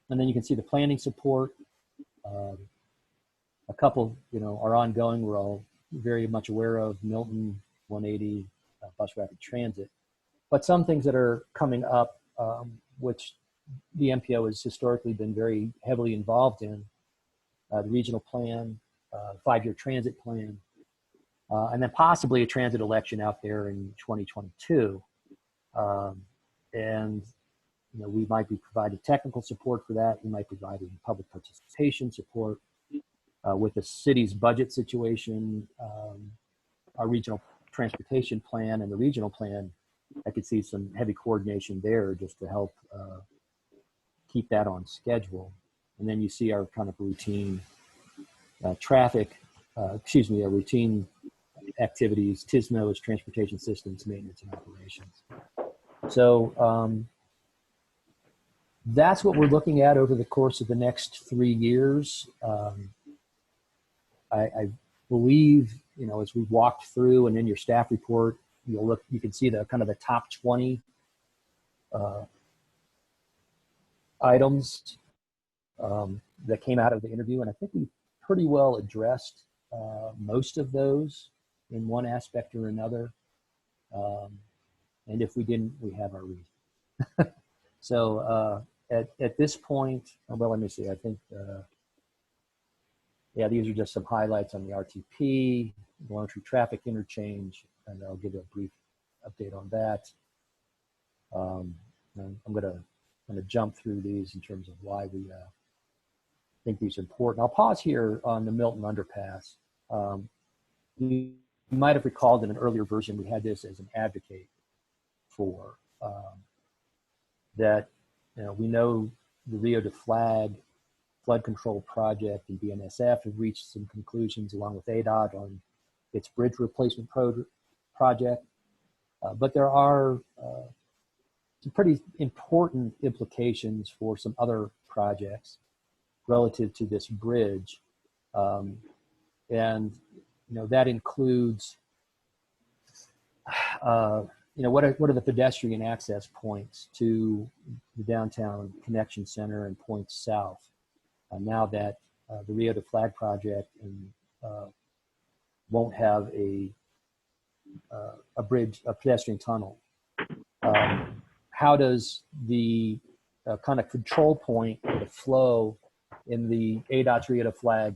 then you can see the planning support. A couple, are ongoing. We're all very much aware of Milton 180 bus rapid transit, but some things that are coming up, which the MPO has historically been very heavily involved in, the regional plan, 5-year transit plan, and then possibly a transit election out there in 2022. And we might be providing technical support for that. We might be providing public participation support. With the city's budget situation, our regional transportation plan and the regional plan, I could see some heavy coordination there just to help keep that on schedule. And then you see our kind of routine routine activities, TISMOs, transportation systems, maintenance and operations. So that's what we're looking at over the course of the next 3 years. I believe, as we walked through and in your staff report, you can see the kind of the top 20 items that came out of the interview. And I think we pretty well addressed most of those in one aspect or another. And if we didn't, we have our reason. So at this point, well, let me see, I think, these are just some highlights on the RTP, the Lone Tree Traffic Interchange, and I'll give you a brief update on that. And I'm gonna jump through these in terms of why we think these are important. I'll pause here on the Milton Underpass. You might have recalled in an earlier version, we had this as an advocate for that. We know the Rio de Flag flood control project and BNSF have reached some conclusions along with ADOT on its bridge replacement project. But there are some pretty important implications for some other projects relative to this bridge. And, that includes, what are the pedestrian access points to the downtown connection center and points south? Now that the Rio de Flag project won't have a bridge, a pedestrian tunnel. How does the kind of control point for the flow in the ADOT's Rio de Flag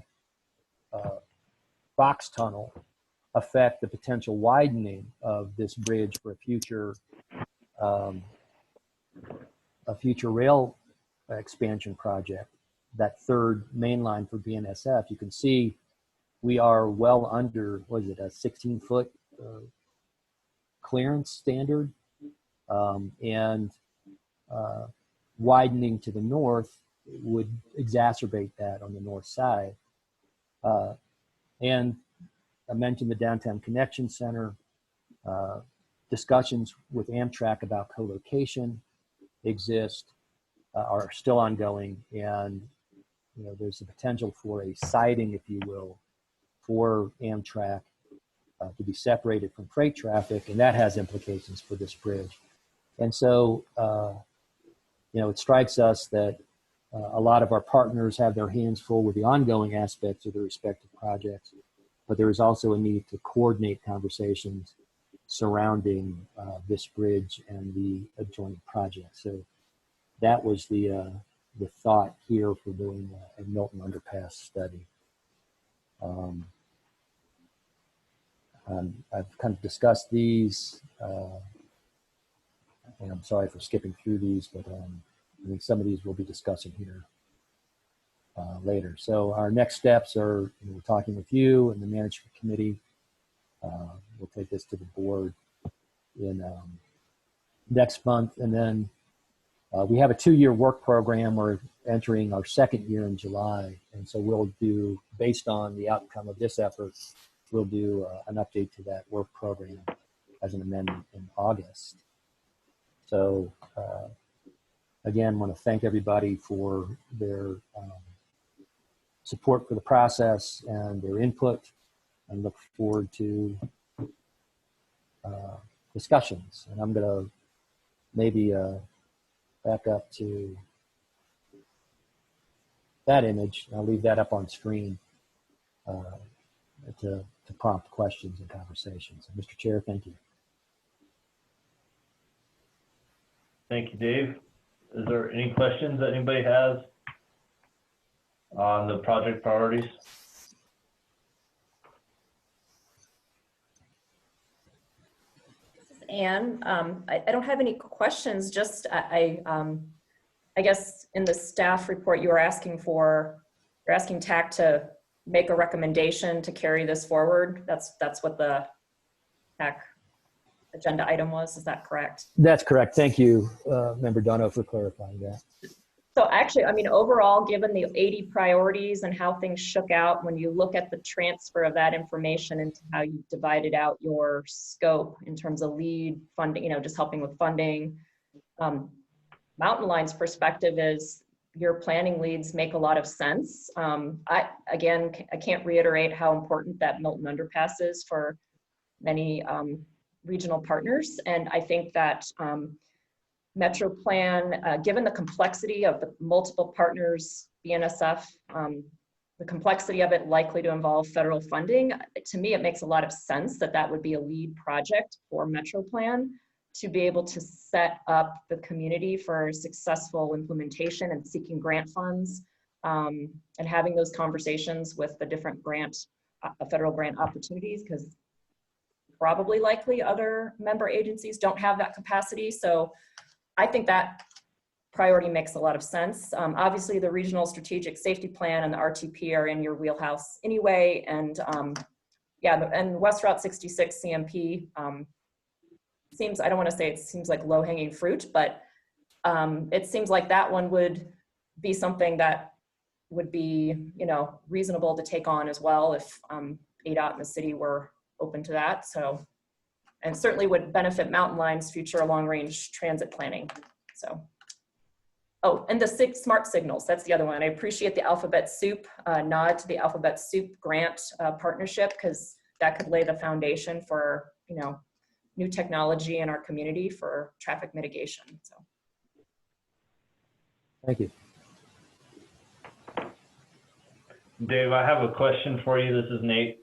box tunnel affect the potential widening of this bridge for a future rail expansion project, that third main line for BNSF? You can see we are well under, a 16-foot clearance standard, and widening to the north would exacerbate that on the north side. And I mentioned the Downtown Connection Center. Discussions with Amtrak about co-location are still ongoing, and there's the potential for a siding, if you will, for Amtrak to be separated from freight traffic, and that has implications for this bridge. And so, it strikes us that a lot of our partners have their hands full with the ongoing aspects of their respective projects, but there is also a need to coordinate conversations surrounding this bridge and the adjoining project. So that was the thought here for doing a Milton Underpass study. I've kind of discussed these, and I'm sorry for skipping through these, but I think some of these we'll be discussing here later. So our next steps are, we're talking with you and the management committee. We'll take this to the board in next month, and then we have a 2-year work program. We're entering our 2nd year in July, and so we'll do, based on the outcome of this effort, we'll do an update to that work program as an amendment in August. So again, want to thank everybody for their support for the process and their input, and look forward to discussions. And I'm going to maybe back up to that image. I'll leave that up on screen to prompt questions and conversations. Mr. Chair, thank you. Thank you, Dave. Is there any questions that anybody has on the project priorities? This is Anne. I don't have any questions. Just I guess in the staff report you're asking TAC to make a recommendation to carry this forward. That's what the TAC agenda item was. Is that correct? That's correct. Thank you, Member Dono, for clarifying that. So actually, overall, given the 80 priorities and how things shook out, when you look at the transfer of that information into how you divided out your scope in terms of lead funding, just helping with funding, Mountain Line's perspective is your planning leads make a lot of sense. I can't reiterate how important that Milton Underpass is for many regional partners. And I think that Metro Plan, given the complexity of the multiple partners, BNSF, the complexity of it likely to involve federal funding, to me, it makes a lot of sense that that would be a lead project for Metro Plan to be able to set up the community for successful implementation and seeking grant funds, and having those conversations with the different federal grant opportunities, because probably likely other member agencies don't have that capacity. So I think that priority makes a lot of sense. Obviously the Regional Strategic Safety Plan and the RTP are in your wheelhouse anyway. And and West Route 66 CMP seems, I don't want to say it seems like low hanging fruit, but it seems like that one would be something that would be, reasonable to take on as well if ADOT and the city were open to that. So and certainly would benefit Mountain Line's future long-range transit planning. So, oh, and the smart signals, that's the other one. I appreciate the Alphabet Soup nod to the Alphabet Soup grant partnership, because that could lay the foundation for, you know, new technology in our community for traffic mitigation. So, Thank you. Dave, I have a question for you. This is Nate.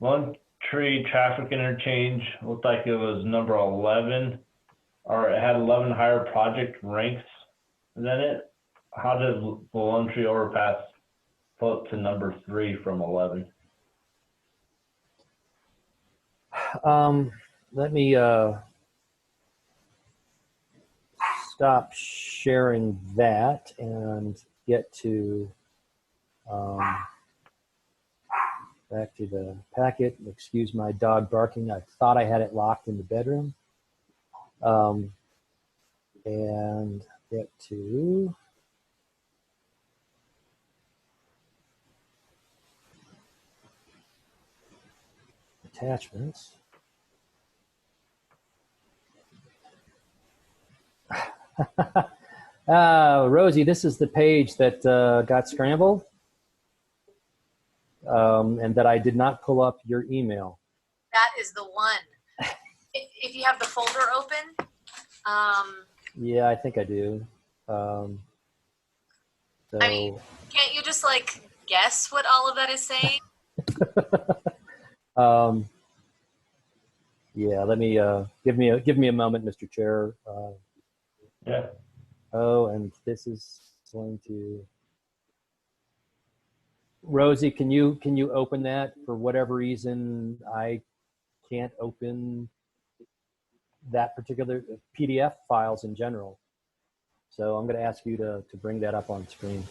Lone Tree Traffic Interchange looked like it was number 11, or it had 11 higher project ranks than it. How did the Lone Tree Overpass float to number 3 from 11? Let me stop sharing that and get to back to the packet. Excuse my dog barking. I thought I had it locked in the bedroom. And get to attachments. Rosie, this is the page that got scrambled and that I did not pull up your email. That is the one. If you have the folder open. Yeah, I think I do. So, I mean, can't you just like guess what all of that is saying? yeah, let me give me a moment, Mr. Chair. Yeah. Oh, and this is going to Rosie. Can you open that? For whatever reason, I can't open that particular PDF files in general. So I'm going to ask you to bring that up on screen.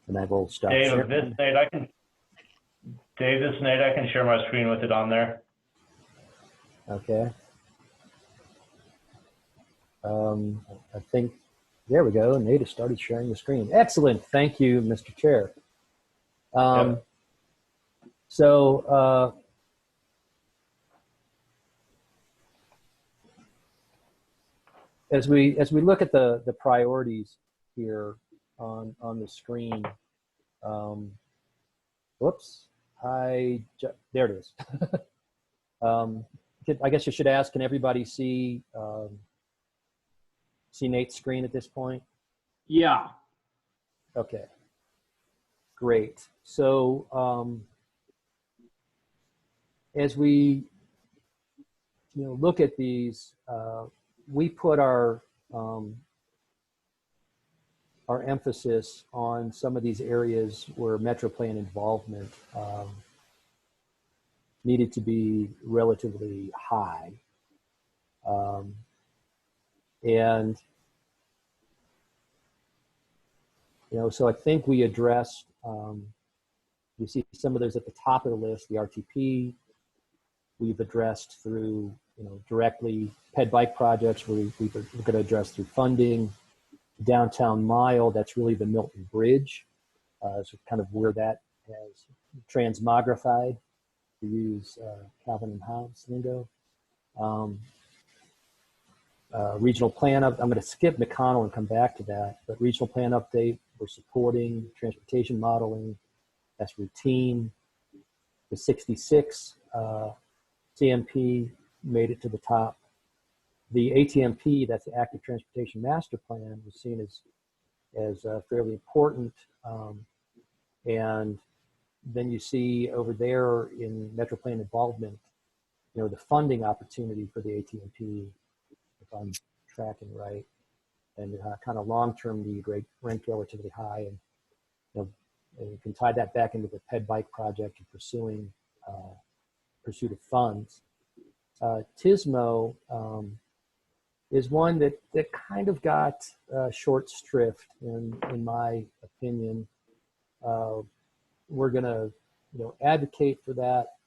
And I will stop Dave, sharing. this Nate, I can share my screen with it on there. Okay. I think, there we go. Nate has started sharing the screen. Excellent. Thank you, Mr. Chair. Yep. So, as we look at the priorities here on the screen, whoops, there it is. I guess you should ask, can everybody see Nate's screen at this point? Yeah. Okay, great. So as we look at these, we put our emphasis on some of these areas where Metro Plan involvement needed to be relatively high. And, so I think we addressed, you see some of those at the top of the list, the RTP, we've addressed through, directly ped bike projects where we're going to address through funding. Downtown Mile, that's really the Milton Bridge. So kind of where that has transmogrified, to use Calvin and Hobbes lingo. Regional plan I'm going to skip McConnell and come back to that, but regional plan update, we're supporting transportation modeling. That's routine. The 66 CMP made it to the top. The ATMP, that's the Active Transportation Master Plan, was seen as fairly important. And then you see over there in Metro Plan involvement, the funding opportunity for the ATMP, if I'm tracking right, and kind of long-term need ranked relatively high. And, and you can tie that back into the ped bike project and pursuit of funds. TSMO is one that kind of got short shrift in my opinion. We're gonna advocate for that.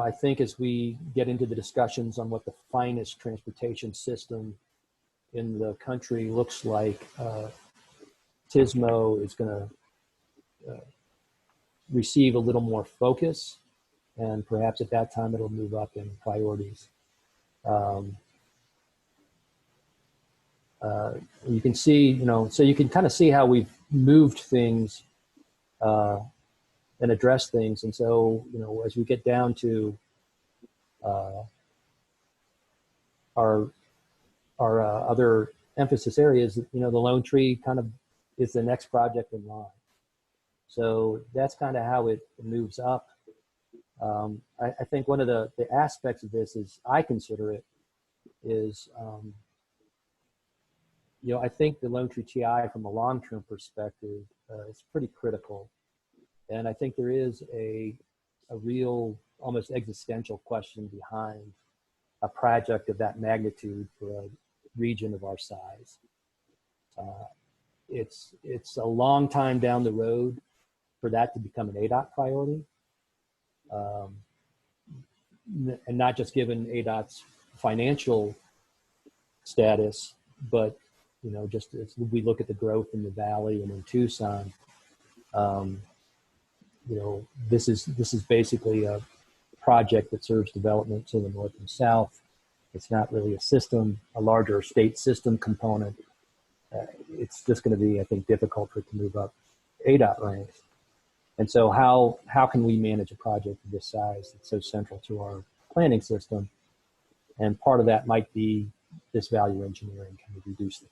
I think as we get into the discussions on what the finest transportation system in the country looks like, TSMO is going to receive a little more focus, and perhaps at that time it'll move up in priorities. You can see, so you can kind of see how we've moved things and addressed things. And so, as we get down to our other emphasis areas, the Lone Tree kind of is the next project in line. So that's kind of how it moves up. I think one of the aspects of this is, I consider it, is, I think the Lone Tree TI from a long-term perspective is pretty critical. And I think there is a real, almost existential question behind a project of that magnitude for a region of our size. It's a long time down the road for that to become an ADOT priority. And not just given ADOT's financial status, but just as we look at the growth in the valley and in Tucson, this is basically a project that serves development to the north and south. It's not really a larger state system component. It's just going to be, I think, difficult for it to move up ADOT ranks. And so how can we manage a project of this size that's so central to our planning system? And part of that might be this value engineering. Can we reduce the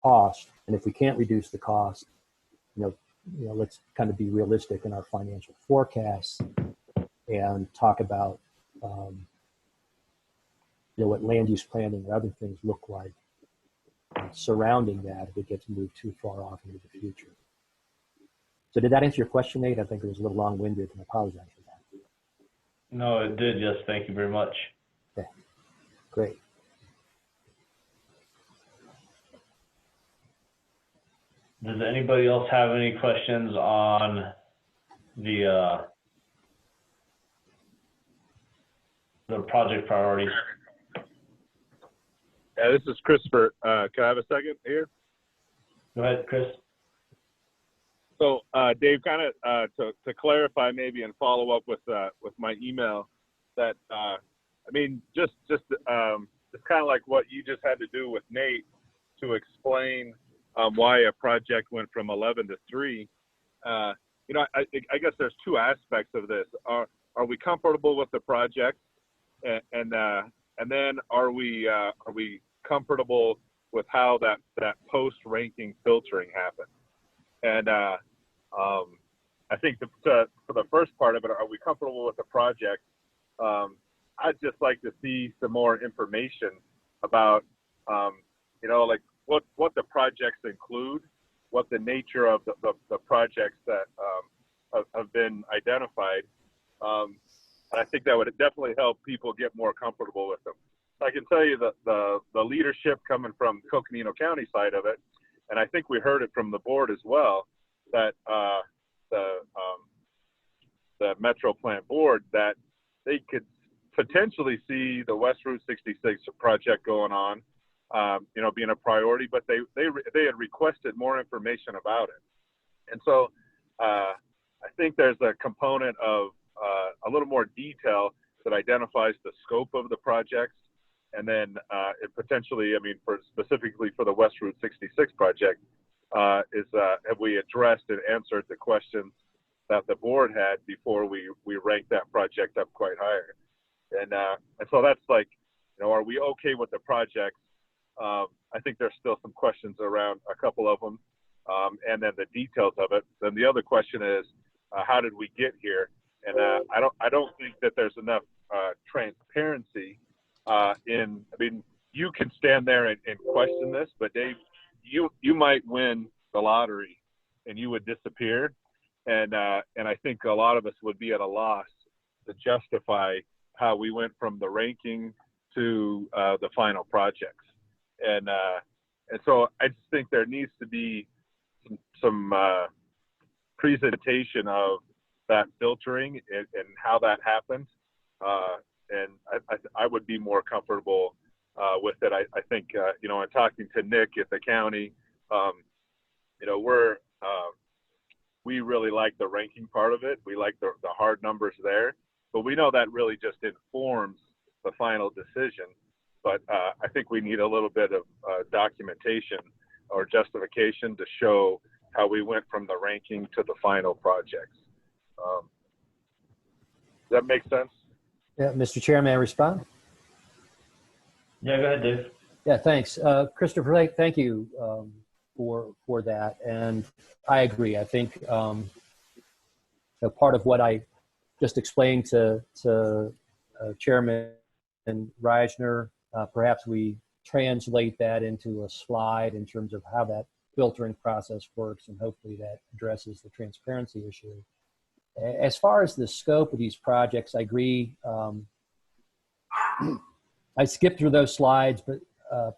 cost? And if we can't reduce the cost, let's kind of be realistic in our financial forecasts and talk about what land use planning or other things look like surrounding that if it gets moved too far off into the future. So did that answer your question, Nate? I think it was a little long-winded, and I apologize for that. No, it did. Yes, thank you very much. Okay, great. Does anybody else have any questions on the project priorities? Yeah, this is Christopher. Can I have a second here? Go ahead, Chris. So, Dave, kind of to clarify maybe and follow up with my email, that just kind of like what you just had to do with Nate to explain why a project went from 11 to 3. I guess there's two aspects of this. Are we comfortable with the project, and then are we comfortable with how that post-ranking filtering happened? And I think for the first part of it, are we comfortable with the project? I'd just like to see some more information about, like what the projects include, what the nature of the projects that have been identified. And I think that would definitely help people get more comfortable with them. I can tell you that the leadership coming from Coconino County side of it, and I think we heard it from the board as well, that the Metro Plant Board, that they could potentially see the West Route 66 project going on, being a priority, but they had requested more information about it. And so I think there's a component of a little more detail that identifies the scope of the projects. And then it potentially, specifically for the West Route 66 project, have we addressed and answered the questions that the board had before we ranked that project up quite higher? And so that's like, are we okay with the projects? I think there's still some questions around a couple of them, and then the details of it. Then the other question is, how did we get here? And I don't think that there's enough transparency you can stand there and question this, but Dave, you might win the lottery and you would disappear. And I think a lot of us would be at a loss to justify how we went from the ranking to the final projects. And so I just think there needs to be some presentation of that filtering and how that happened. And I would be more comfortable with it. I think, in we really like the ranking part of it. We like the hard numbers there, but we know that really just informs the final decision. But I think we need a little bit of documentation or justification to show how we went from the ranking to the final projects. Does that make sense? Yeah, Mr. Chair, may I respond? Yeah, go ahead, Dave. Yeah, thanks. Christopher, thank you for that. And I agree. I think part of what I just explained to Chairman Reisner, perhaps we translate that into a slide in terms of how that filtering process works, and hopefully that addresses the transparency issue. As far as the scope of these projects, I agree. I skipped through those slides but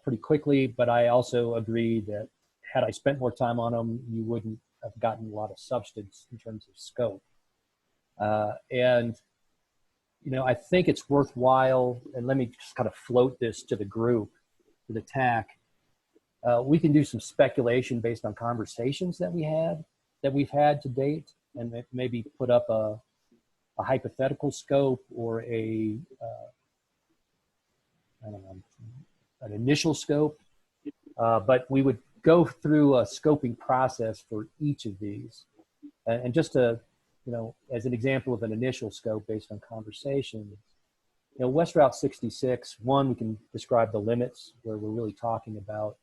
pretty quickly, but I also agree that had I spent more time on them, you wouldn't have gotten a lot of substance in terms of scope. And, you know, I think it's worthwhile, and let me just kind of float this to the group, to the TAC. We can do some speculation based on conversations that we've had to date, and maybe put up a hypothetical scope or I don't know, an initial scope, but we would go through a scoping process for each of these. And just to, you know, as an example of an initial scope based on conversations, you know, West Route 66, one, we can describe the limits where we're really talking about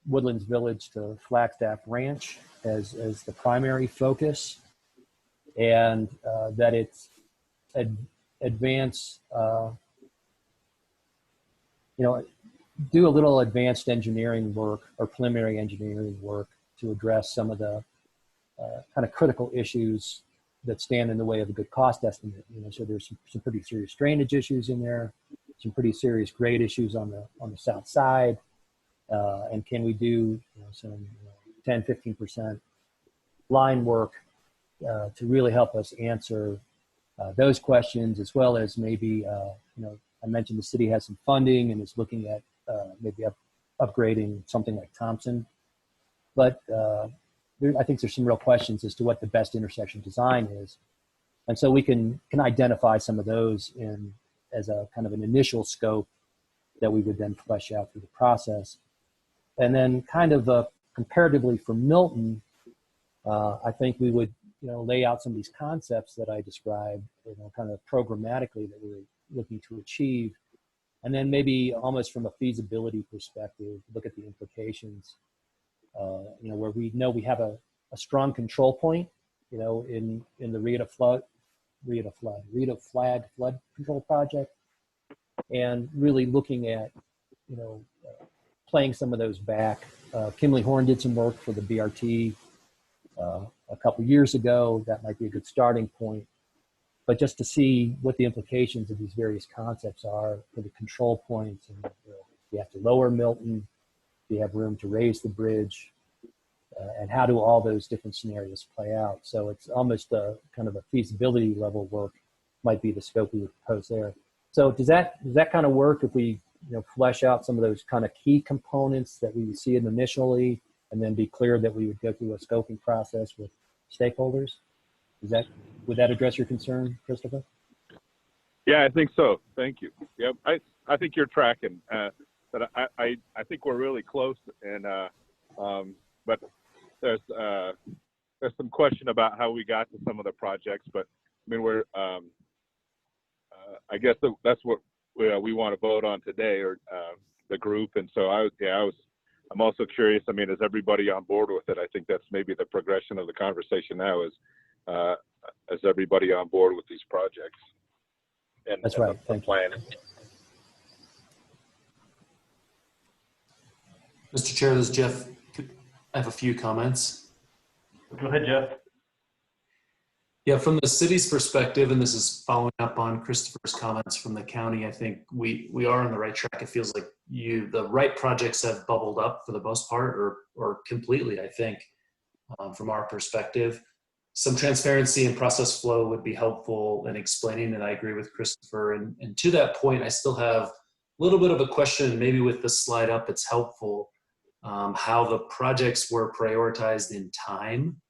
Woodlands Village to Flagstaff Ranch as the primary focus, and that it's advance, you know, do a little advanced engineering work or preliminary engineering work to address some of the kind of critical issues that stand in the way of a good cost estimate. You know, so there's some pretty serious drainage issues in there, some pretty serious grade issues on the south side, and can we do, you know, some 10, 15% line work to really help us answer those questions, as well as maybe, you know, I mentioned the city has some funding and is looking at maybe upgrading something like Thompson. But I think there's some real questions as to what the best intersection design is. And so we can identify some of those as a kind of an initial scope that we would then flesh out through the process. And then kind of comparatively for Milton, I think we would, you know, lay out some of these concepts that I described, you know, kind of programmatically that we're looking to achieve. And then maybe almost from a feasibility perspective, look at the implications, you know, where we know we have a strong control point, you know, in the Rita Flag flood control project, and really looking at, you know, playing some of those back. Kimley Horn did some work for the BRT a couple years ago. That might be a good starting point. But just to see what the implications of these various concepts are for the control points, and you know, you have to lower Milton, you have room to raise the bridge, and how do all those different scenarios play out? So it's almost a kind of a feasibility level work might be the scope we would propose there. So does that kind of work if we, you know, flesh out some of those kind of key components that we would see it initially, and then be clear that we would go through a scoping process with stakeholders? Would that address your concern, Christopher? Yeah, I think so. Thank you. Yep, I think you're tracking. But I think we're really close, and but there's some question about how we got to some of the projects. But I mean, we're I guess that's what we want to vote on today, or the group. And so I'm also curious. I mean, is everybody on board with it? I think that's maybe the progression of the conversation now is everybody on board with these projects? And that's right. The plan. Mr. Chair, this is Jeff. I have a few comments. Go ahead, Jeff. Yeah, from the city's perspective, and this is following up on Christopher's comments from the county, I think we are on the right track. It feels like the right projects have bubbled up for the most part, or completely, I think, from our perspective. Some transparency and process flow would be helpful in explaining, and I agree with Christopher. And to that point, I still have a little bit of a question. Maybe with the slide up, it's helpful. how the projects were prioritized in time.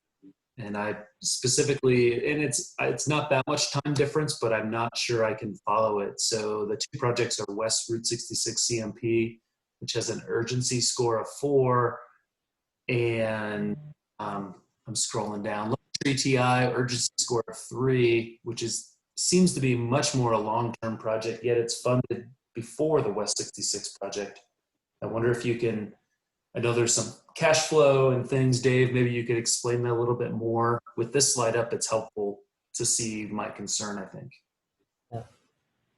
And I specifically, and it's not that much time difference, but I'm not sure I can follow it. So the two projects are West Route 66 CMP, which has an urgency score of 4, and I'm scrolling down. Lone Tree TI urgency score of 3, which seems to be much more a long-term project, yet it's funded before the West 66 project. I wonder if you can, I know there's some cash flow and things, Dave, maybe you could explain that a little bit more. With this slide up, it's helpful to see my concern, I think. Yeah.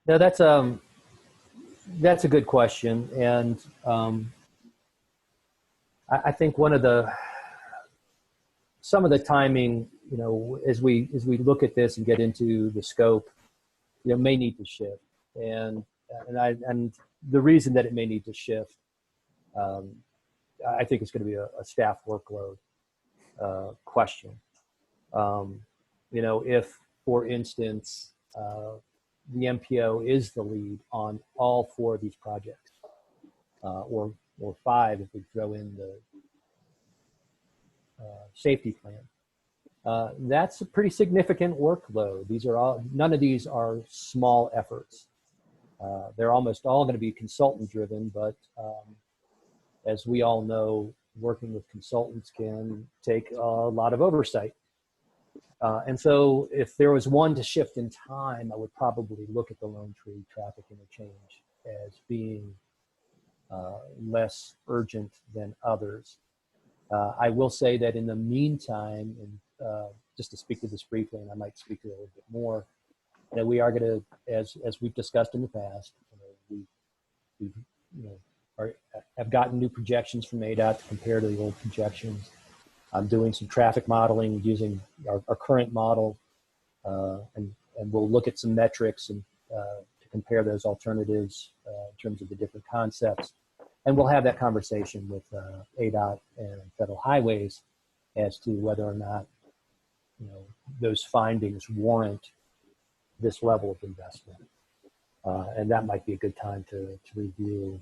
No, that's a good question. And I think some of the timing, as we look at this and get into the scope, may need to shift. And the reason that it may need to shift, I think it's going to be a staff workload question. If, for instance, the MPO is the lead on all 4 of these projects, or 5 if we throw in the safety plan, that's a pretty significant workload. None of these are small efforts. They're almost all going to be consultant driven, but as we all know, working with consultants can take a lot of oversight. And so if there was one to shift in time, I would probably look at the Lone Tree traffic interchange as being less urgent than others. I will say that in the meantime, and just to speak to this briefly, and I might speak to it a little bit more, that we are going to, as we've discussed in the past, we have gotten new projections from ADOT to compare to the old projections. I'm doing some traffic modeling using our current model, and we'll look at some metrics and to compare those alternatives in terms of the different concepts. And we'll have that conversation with ADOT and Federal Highways as to whether or not those findings warrant this level of investment. And that might be a good time to review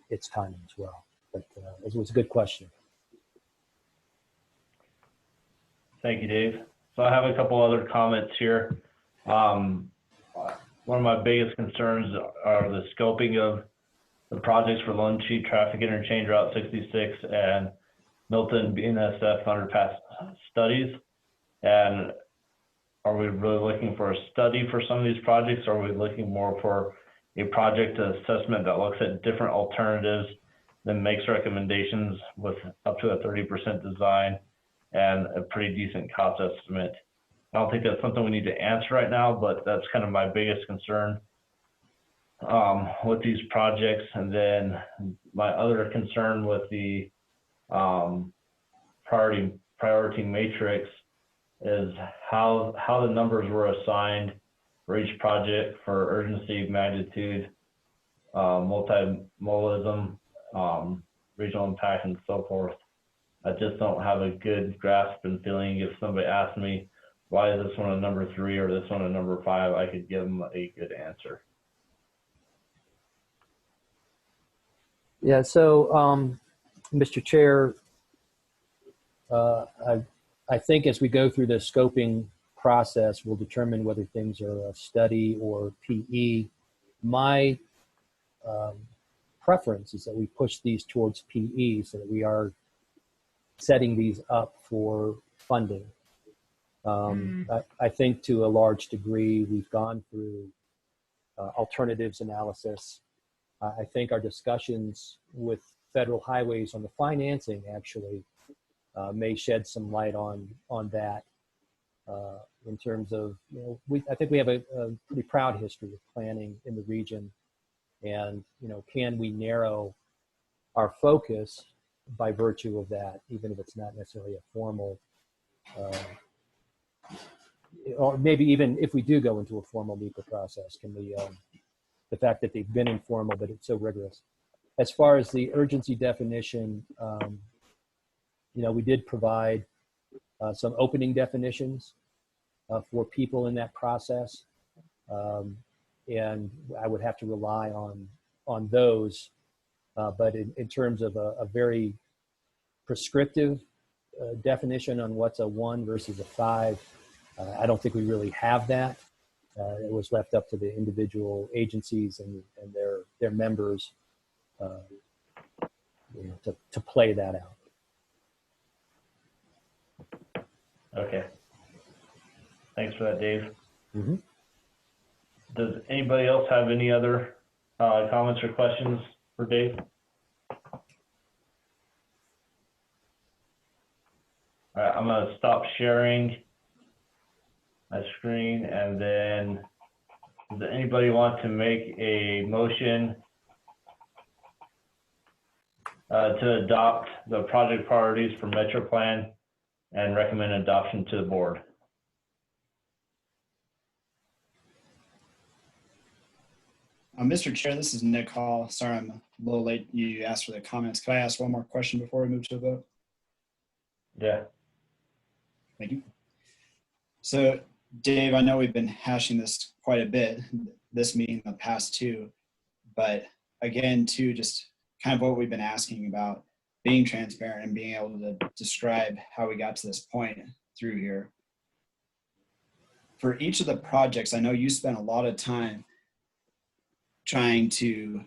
its timing as well. But it was a good question. Thank you, Dave. So I have a couple other comments here. One of my biggest concerns are the scoping of the projects for Lone Tree Traffic Interchange Route 66 and Milton BNSF underpass studies. And are we really looking for a study for some of these projects, or are we looking more for a project assessment that looks at different alternatives, then makes recommendations with up to a 30% design and a pretty decent cost estimate? I don't think that's something we need to answer right now, but that's kind of my biggest concern with these projects. And then my other concern with the priority matrix is how the numbers were assigned for each project for urgency, magnitude, multimodalism, regional impact, and so forth. I just don't have a good grasp and feeling. If somebody asked me, why is this one a number 3 or this one a number 5, I could give them a good answer. Yeah, so Mr. Chair, I think as we go through the scoping process, we'll determine whether things are a study or PE. My preference is that we push these towards PE so that we are setting these up for funding. I think to a large degree, we've gone through alternatives analysis. I think our discussions with Federal Highways on the financing actually may shed some light on that in terms of, I think we have a pretty proud history of planning in the region, and, can we narrow our focus by virtue of that, even if it's not necessarily a formal, or maybe even if we do go into a formal NEPA process, can we, the fact that they've been informal, but it's so rigorous. As far as the urgency definition, we did provide some opening definitions for people in that process. And I would have to rely on those. But in terms of a very prescriptive definition on what's a 1 versus a 5. I don't think we really have that. It was left up to the individual agencies and their members to play that out. Okay. Thanks for that, Dave. Mm-hmm. Does anybody else have any other comments or questions for Dave? All right, I'm gonna stop sharing my screen, and then does anybody want to make a motion to adopt the project priorities for Metro Plan and recommend adoption to the board? Mr. Chair, this is Nick Hall. Sorry, I'm a little late. You asked for the comments. Can I ask one more question before we move to a vote? Yeah. Thank you. So, Dave, I know we've been hashing this quite a bit, this meeting, the past two, but again, too, just kind of what we've been asking about being transparent and being able to describe how we got to this point through here. For each of the projects, I know you spent a lot of time trying to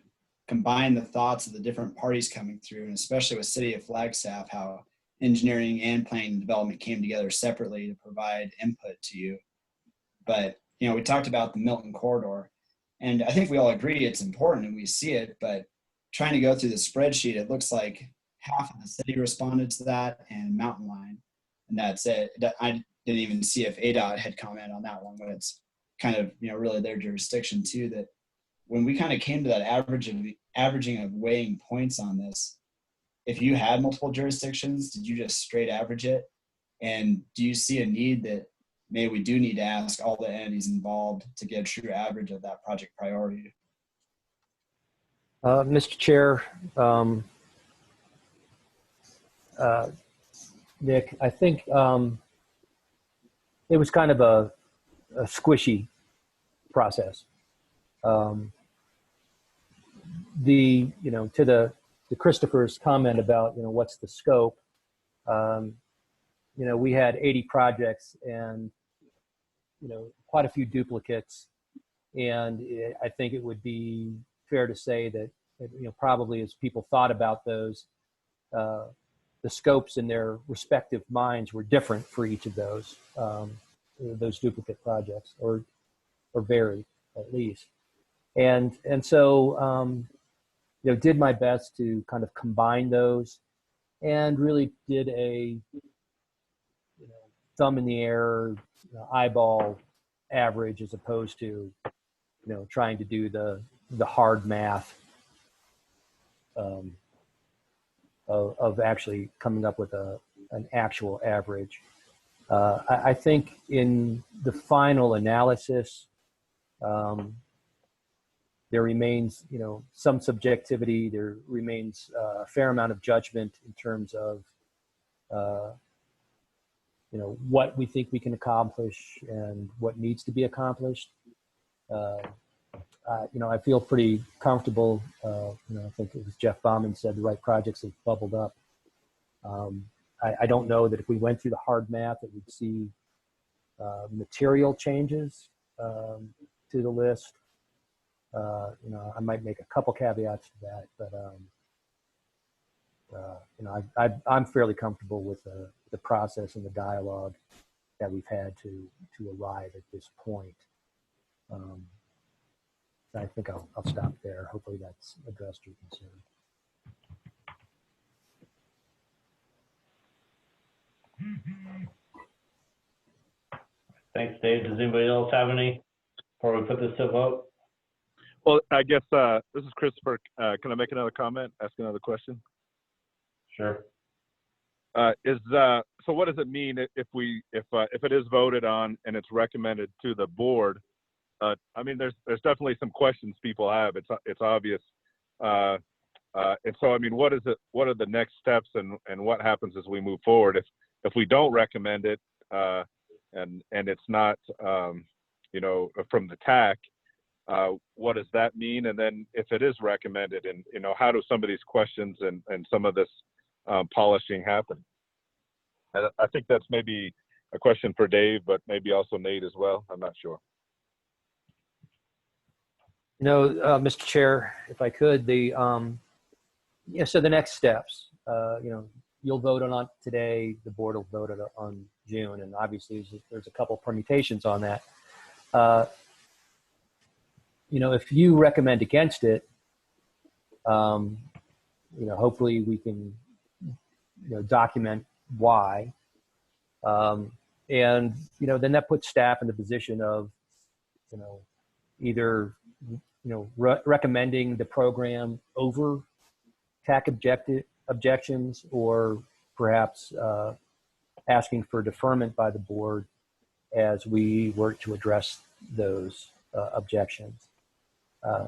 combine the thoughts of the different parties coming through, and especially with City of Flagstaff, how engineering and planning and development came together separately to provide input to you. But, you know, we talked about the Milton corridor, and I think we all agree it's important and we see it, but trying to go through the spreadsheet, it looks like half of the city responded to that and Mountain Line, and that's it. I didn't even see if ADOT had commented on that one, but it's kind of, you know, really their jurisdiction too. That when we kind of came to that averaging of weighing points on this, if you had multiple jurisdictions, did you just straight average it? And do you see a need that maybe we do need to ask all the entities involved to get a true average of that project priority? Mr. Chair, Nick, I think it was kind of a squishy process. To Christopher's comment about, what's the scope, we had 80 projects and, quite a few duplicates. And I think it would be fair to say that, probably as people thought about those, the scopes in their respective minds were different for each of those duplicate projects, or varied at least. And so, did my best to kind of combine those, and really did a thumb in the air, eyeball average, as opposed to trying to do the hard math of actually coming up with an actual average. I think in the final analysis, there remains, some subjectivity. There remains a fair amount of judgment in terms of, what we think we can accomplish and what needs to be accomplished. I feel pretty comfortable. I think it was Jeff Bauman said the right projects have bubbled up. I don't know that if we went through the hard math that we'd see material changes to the list. I might make a couple caveats to that, but I'm fairly comfortable with the process and the dialogue that we've had to arrive at this point. I think I'll stop there. Hopefully that's addressed your concern. Thanks, Dave. Does anybody else have any before we put this to vote? Well, I guess this is Christopher. Can I make another comment? Ask another question? Sure. So what does it mean if it is voted on and it's recommended to the board? I mean, there's definitely some questions people have. It's obvious. And so, I mean, what are the next steps, and what happens as we move forward if we don't recommend it, and it's not from the TAC? What does that mean? And then if it is recommended, and how do some of these questions and some of this polishing happening. And I think that's maybe a question for Dave, but maybe also Nate as well. I'm not sure. Mr. Chair, if I could, so the next steps, you'll vote on it today, the board will vote on June, and obviously there's a couple permutations on that. If you recommend against it, hopefully we can, document why. And, then that puts staff in the position of, either, recommending the program over TAC objections, or perhaps asking for deferment by the board as we work to address those objections.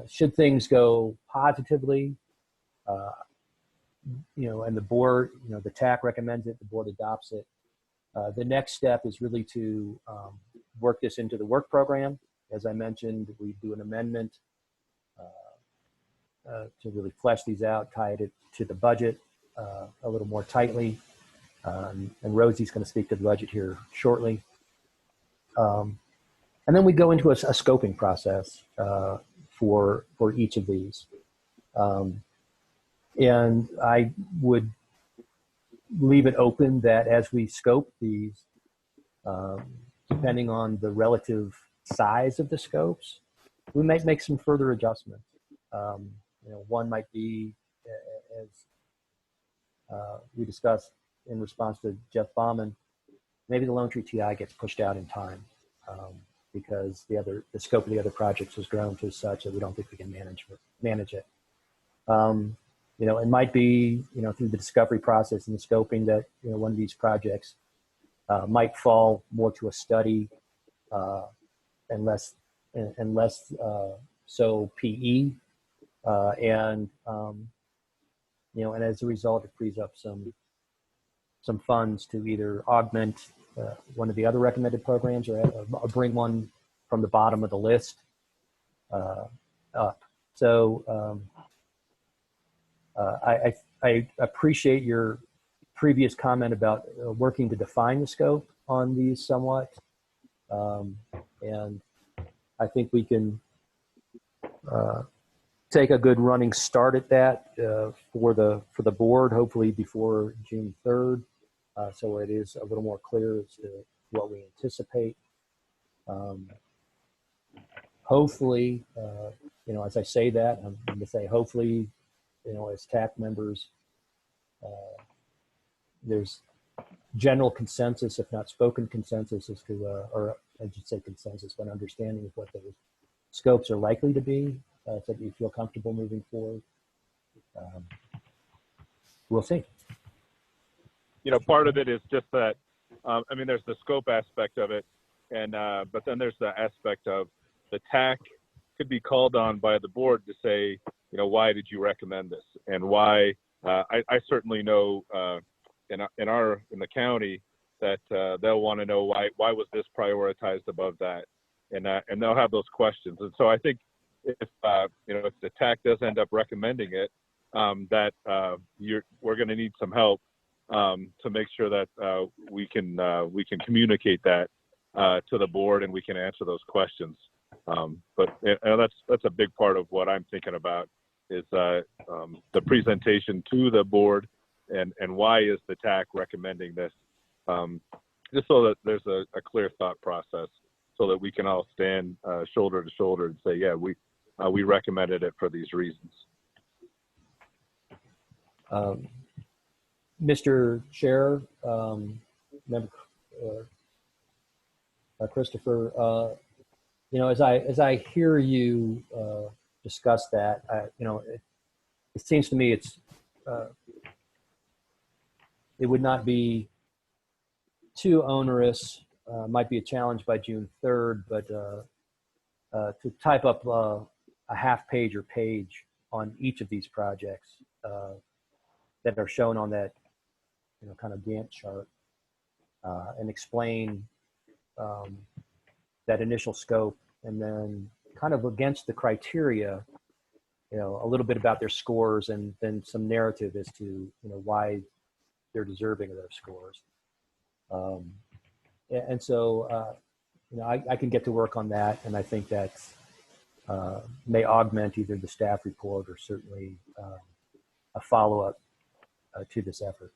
Should things go positively, and the board, the TAC recommends it, the board adopts it. The next step is really to work this into the work program. As I mentioned, we do an amendment to really flesh these out, tie it to the budget a little more tightly. And Rosie's going to speak to the budget here shortly. And then we go into a scoping process for each of these. And I would leave it open that as we scope these, depending on the relative size of the scopes, we might make some further adjustments. One might be, as we discussed in response to Jeff Bauman, maybe the Lone Tree TI gets pushed out in time because the scope of the other projects has grown to such that we don't think we can manage it. It might be, through the discovery process and the scoping that, one of these projects might fall more to a study and less so PE. And as a result, it frees up some funds to either augment one of the other recommended programs or bring one from the bottom of the list up. So I appreciate your previous comment about working to define the scope on these somewhat. And I think we can take a good running start at that for the board, hopefully before June 3rd. So it is a little more clear as to what we anticipate. Hopefully, as I say that, I'm going to say hopefully, as TAC members, there's general consensus, if not spoken consensus, as to, or I should say consensus, but understanding of what those scopes are likely to be, so that you feel comfortable moving forward. We'll see. Part of it is just that, there's the scope aspect of it, and but then there's the aspect of the TAC could be called on by the board to say, why did you recommend this, and why? I certainly know in the county that they'll want to know why was this prioritized above that, and they'll have those questions. And so I think if the TAC does end up recommending it, that we're going to need some help to make sure that we can communicate that to the board and we can answer those questions. But that's a big part of what I'm thinking about is the presentation to the board and why is the TAC recommending this, just so that there's a clear thought process so that we can all stand shoulder to shoulder and say, yeah, we recommended it for these reasons. Mr. Chair, Member Christopher, as I hear you discuss that, it seems to me it would not be too onerous. Might be a challenge by June 3rd, but to type up a half page or page on each of these projects that are shown on that kind of Gantt chart and explain that initial scope, and then kind of against the criteria, a little bit about their scores, and then some narrative as to why they're deserving of those scores. And so, you know, I can get to work on that, and I think that may augment either the staff report or certainly a follow-up to this effort.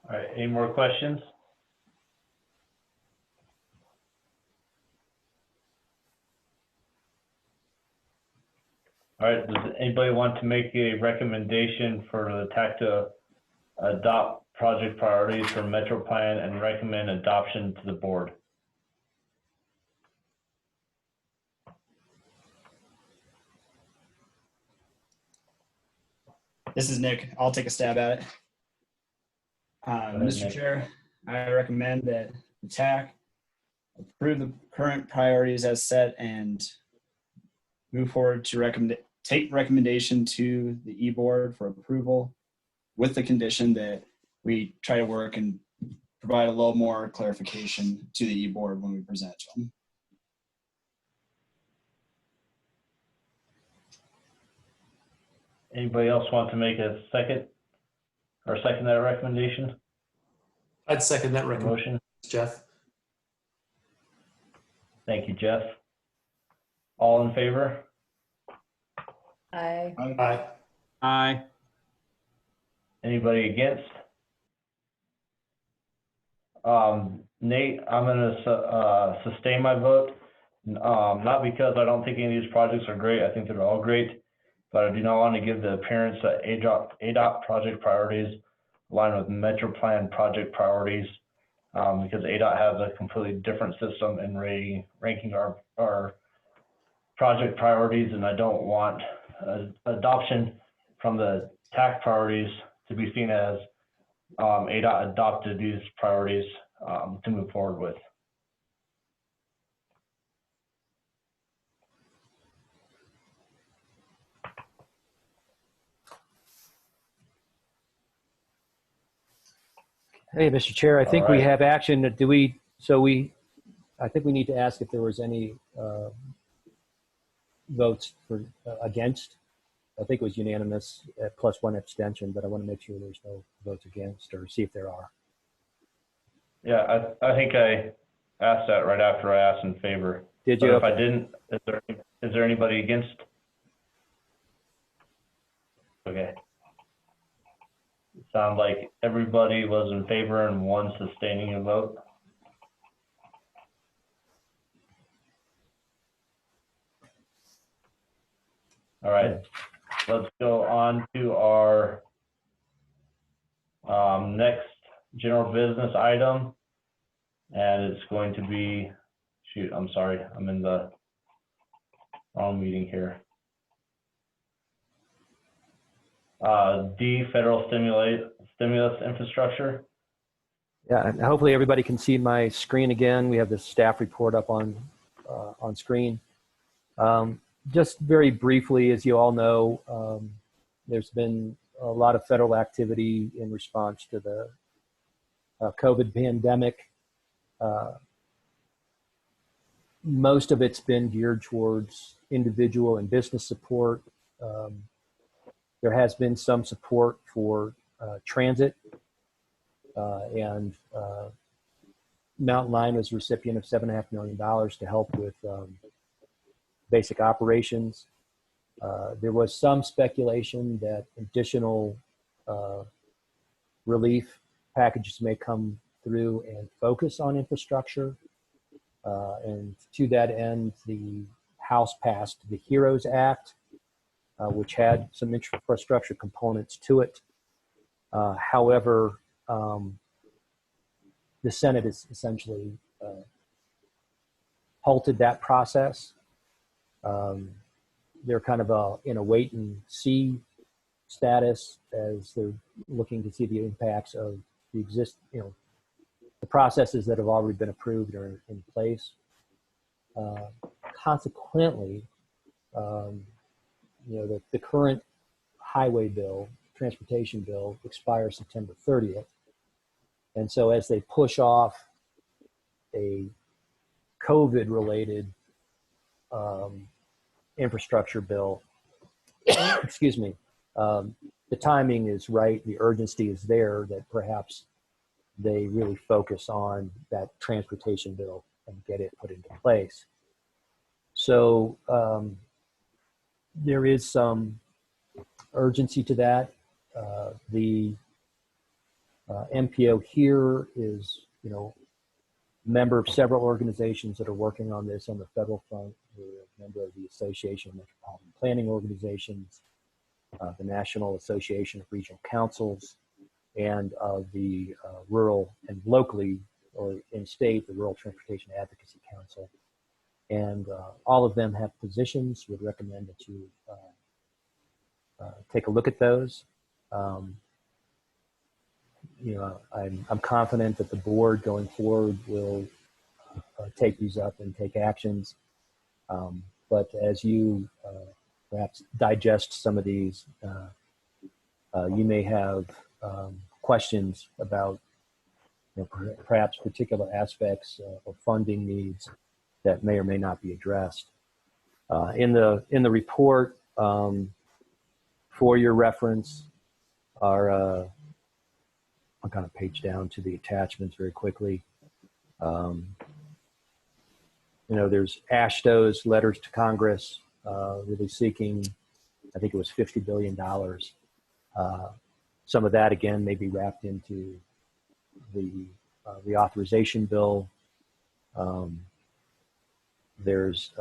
All right, any more questions? All right, does anybody want to make a recommendation for the TAC to adopt project priorities for Metro Plan and recommend adoption to the board? This is Nick. I'll take a stab at it. Mr. Nick. Chair, I recommend that the TAC approve the current priorities as set and move forward to take recommendation to the E-Board for approval with the condition that we try to work and provide a little more clarification to the E-Board when we present to them. Anybody else want to make a second that recommendation? I'd second that recommendation, Motion? Jeff. Thank you, Jeff. All in favor? Aye. Aye. Aye. Anybody against? Nate, I'm gonna sustain my vote. Not because I don't think any of these projects are great. I think they're all great, but I do not want to give the appearance that ADOT project priorities align with Metro Plan project priorities, because ADOT has a completely different system in ranking our project priorities, and I don't want adoption from the TAC priorities to be seen as ADOT adopted these priorities to move forward with. Hey, Mr. Chair, I think All we right. have action. I think we need to ask if there was any votes for against. I think it was unanimous plus one abstention, but I want to make sure there's no votes against or see if there are. Yeah, I think I asked that right after I asked in favor. Did But you? if I didn't, is there anybody against? Okay. It sounds like everybody was in favor and one sustaining a vote. All right, let's go on to our next general business item. And it's going to be, shoot, I'm sorry, I'm in the wrong meeting here. D, federal stimulus infrastructure. Yeah, and hopefully everybody can see my screen again. We have the staff report up on screen. Just very briefly, as you all know, there's been a lot of federal activity in response to the COVID pandemic. Most of it's been geared towards individual and business support. There has been some support for transit, and Mountain Line was a recipient of $7.5 million to help with basic operations. There was some speculation that additional relief packages may come through and focus on infrastructure. And to that end, the House passed the HEROES Act, which had some infrastructure components to it. However, the Senate has essentially halted that process. They're kind of in a wait and see status as they're looking to see the impacts of the the processes that have already been approved are in place. Consequently, the current highway bill, transportation bill, expires September 30th. And so as they push off a COVID-related infrastructure bill, excuse me, the timing is right, the urgency is there, that perhaps they really focus on that transportation bill and get it put into place. So there is some urgency to that. The MPO here is, member of several organizations that are working on this on the federal front. We're a member of the Association of Metropolitan Planning Organizations, the National Association of Regional Councils, and of the rural and locally or in state, the Rural Transportation Advocacy Council. And all of them have positions. Would recommend that you take a look at those. I'm confident that the board going forward will take these up and take actions. But as you perhaps digest some of these, you may have questions about perhaps particular aspects of funding needs that may or may not be addressed. In the report, for your reference, are I'll kind of page down to the attachments very quickly. There's AASHTO's letters to Congress, really seeking, I think it was $50 billion. Some of that, again, may be wrapped into the reauthorization bill. There's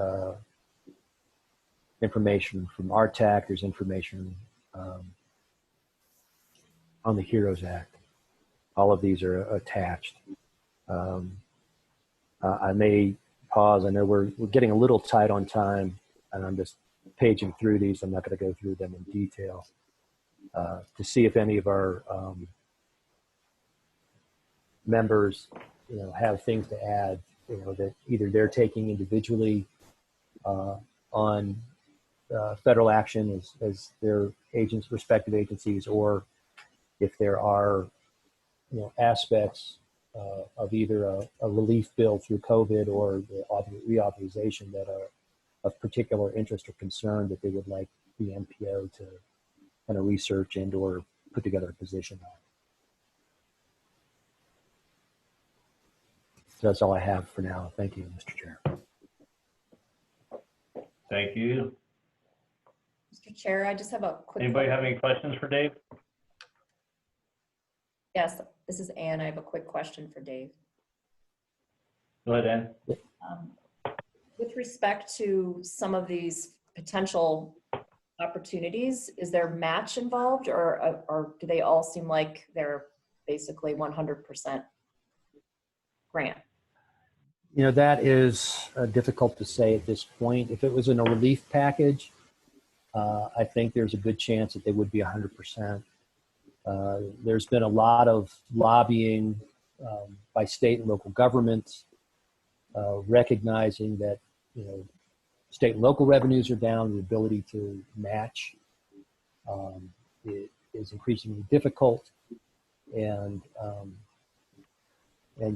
information from our TAC. There's information on the HEROES Act. All of these are attached. I may pause. I know we're getting a little tight on time, and I'm just paging through these. I'm not going to go through them in detail to see if any of our members, have things to add, that either they're taking individually on federal action as their respective agencies, or if there are aspects of either a relief bill through COVID or the reauthorization that are of particular interest or concern that they would like the MPO to kind of research and or put together a position on. So that's all I have for now. Thank you, Mr. Chair. Thank you. Mr. Chair, I just have a quick. Anybody have any questions for Dave? Yes, this is Ann. I have a quick question for Dave. Go ahead, Ann. With respect to some of these potential opportunities, is there match involved, or do they all seem like they're basically 100% grant? That is difficult to say at this point. If it was in a relief package, I think there's a good chance that they would be 100%. There's been a lot of lobbying by state and local governments, recognizing that state and local revenues are down. The ability to match is increasingly difficult, and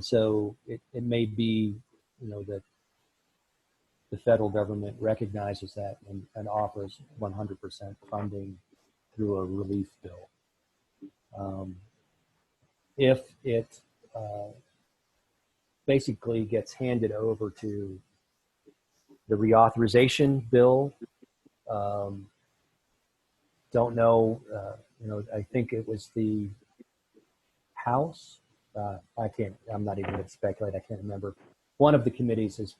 so it may be that the federal government recognizes that and offers 100% funding through a relief bill. If it basically gets handed over to the reauthorization bill, don't know, I think it was the House. I'm not even going to speculate. I can't remember. One of the committees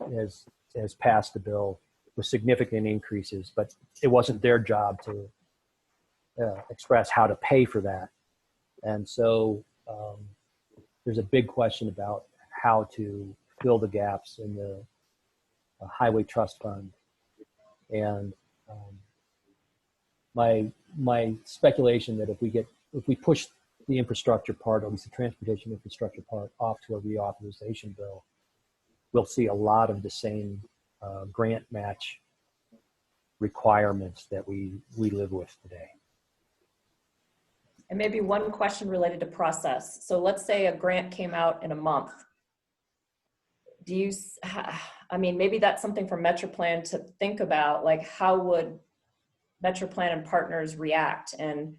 has passed the bill with significant increases, but it wasn't their job to express how to pay for that. And so there's a big question about how to fill the gaps in the Highway Trust Fund. And my speculation that if we push the infrastructure part, or at least the transportation infrastructure part, off to a reauthorization bill, we'll see a lot of the same grant match requirements that we live with today. And maybe one question related to process. So let's say a grant came out in a month. do you, I mean, maybe that's something for MetroPlan to think about, like how would MetroPlan and partners react and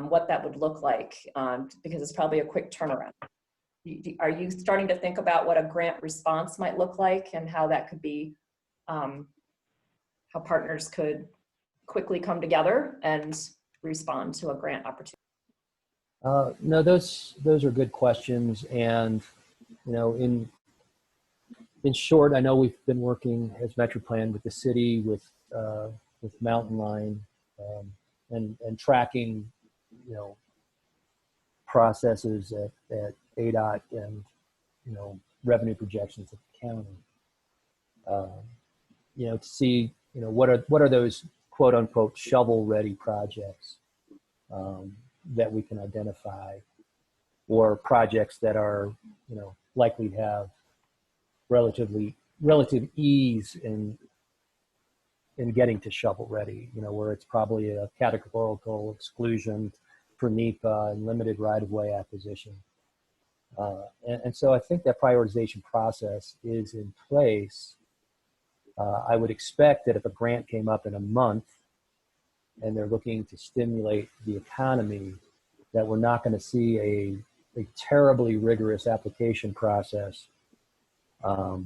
what that would look like, because it's probably a quick turnaround. Are you starting to think about what a grant response might look like and how that could be, how partners could quickly come together and respond to a grant opportunity? No, those are good questions. And, you know, in short, I know we've been working as MetroPlan with the city, with Mountain Line, and tracking, you know, processes at ADOT and, you know, revenue projections at the county. You know, to see, you know, what are those quote unquote shovel ready projects that we can identify, or projects that are, you know, likely to have relative ease in getting to shovel ready, you know, where it's probably a categorical exclusion for NEPA and limited right-of-way acquisition. And so I think that prioritization process is in place. I would expect that if a grant came up in a month and they're looking to stimulate the economy, that we're not going to see a terribly rigorous application process or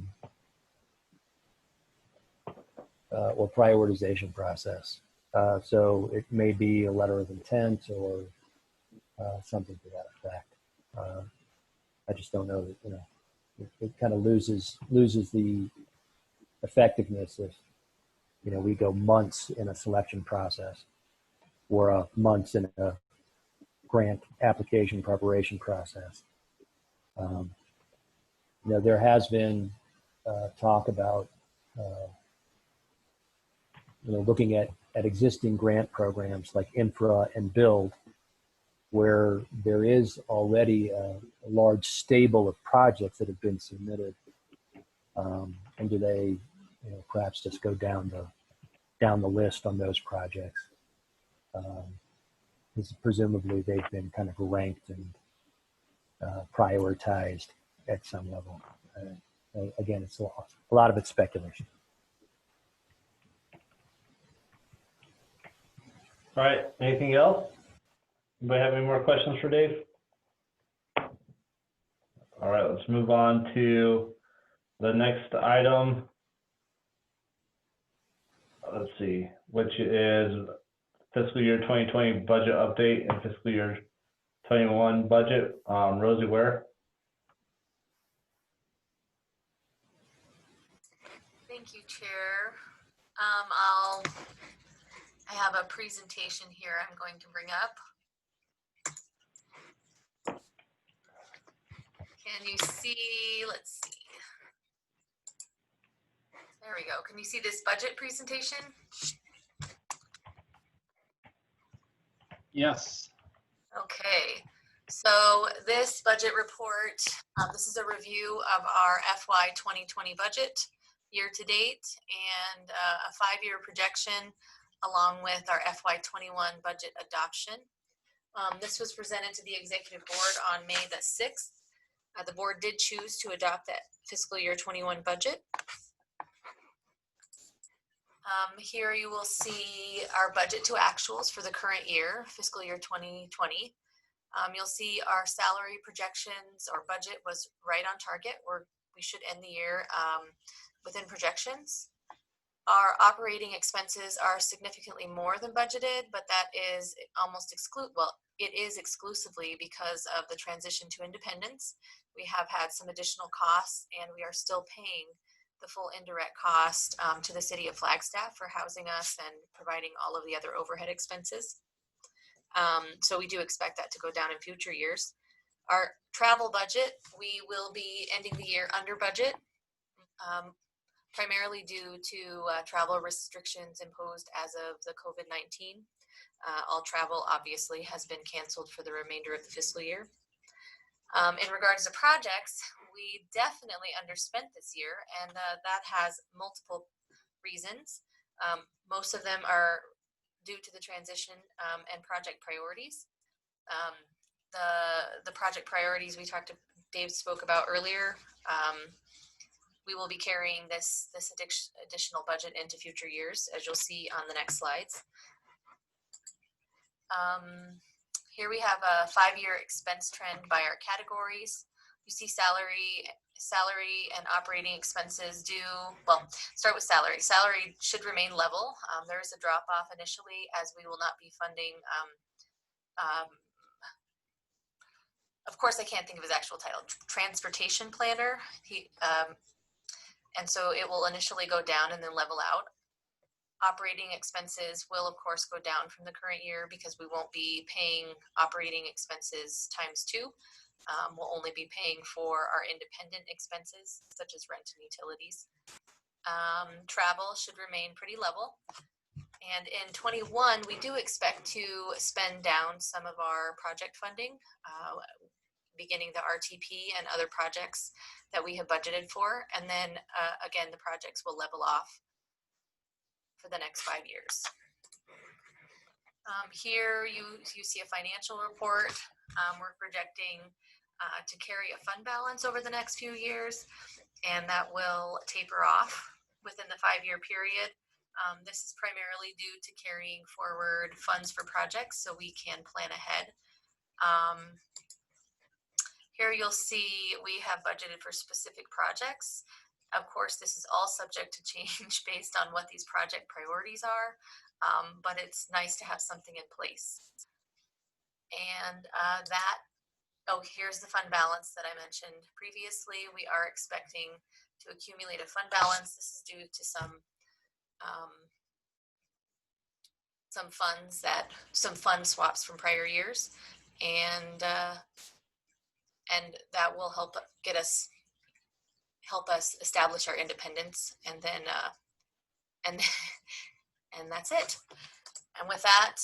prioritization process. So it may be a letter of intent or something to that effect. I just don't know that, you know, it kind of loses the effectiveness if, you know, we go months in a selection process or months in a grant application preparation process. You know, there has been talk about you know, looking at existing grant programs like infra and build, where there is already a large stable of projects that have been submitted. And do they, you know, perhaps just go down the list on those projects? Because presumably they've been kind of ranked and prioritized at some level. Again, it's a lot of it's speculation. All right, anything else? Anybody have any more questions for Dave? All right, let's move on to the next item. Let's see, which is fiscal year 2020 budget update and fiscal year 21 budget. Rosie Ware. Thank you, Chair. I have a presentation here I'm going to bring up. Can you see, let's see. There we go. Can you see this budget presentation? Yes. Okay. So this budget report, this is a review of our FY 2020 budget year to date and a 5-year projection along with our FY 21 budget adoption. This was presented to the executive board on May the 6th. The board did choose to adopt that fiscal year 21 budget. Here you will see our budget to actuals for the current year, fiscal year 2020. You'll see our salary projections or budget was right on target. We should end the year within projections. Our operating expenses are significantly more than budgeted, but that is almost it is exclusively because of the transition to independence. We have had some additional costs and we are still paying the full indirect cost to the city of Flagstaff for housing us and providing all of the other overhead expenses. So we do expect that to go down in future years. Our travel budget, we will be ending the year under budget, primarily due to travel restrictions imposed as of the COVID-19. All travel obviously has been canceled for the remainder of the fiscal year. In regards to projects, we definitely underspent this year, and that has multiple reasons. Most of them are due to the transition and project priorities. The project priorities we talked Dave spoke about earlier. We will be carrying this additional budget into future years, as you'll see on the next slides. Here we have a 5-year expense trend by our categories. You see salary and operating expenses start with salary. Salary should remain level. There is a drop off initially as we will not be funding, of course I can't think of his actual title, transportation planner. And so it will initially go down and then level out. Operating expenses will of course go down from the current year because we won't be paying operating expenses ×2. We'll only be paying for our independent expenses such as rent and utilities. Travel should remain pretty level. And in 21, we do expect to spend down some of our project funding, beginning the RTP and other projects that we have budgeted for. And then again, the projects will level off for the next 5 years. Here you see a financial report. We're projecting to carry a fund balance over the next few years, and that will taper off within the 5-year period. This is primarily due to carrying forward funds for projects so we can plan ahead. Here you'll see we have budgeted for specific projects. Of course, this is all subject to change based on what these project priorities are, but it's nice to have something in place. And here's the fund balance that I mentioned previously. We are expecting to accumulate a fund balance. This is due to some fund swaps from prior years, and that will help us establish our independence, and then and that's it. And with that,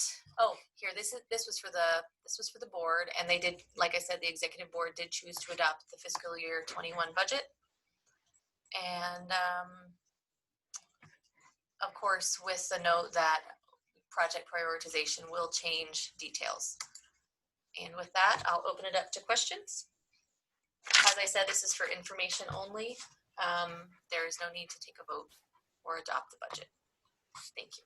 here this was for the board, and they did, like I said, the executive board did choose to adopt the fiscal year 21 budget, and of course with the note that project prioritization will change details. And with that, I'll open it up to questions. As I said, this is for information only. There is no need to take a vote or adopt the budget. Thank you.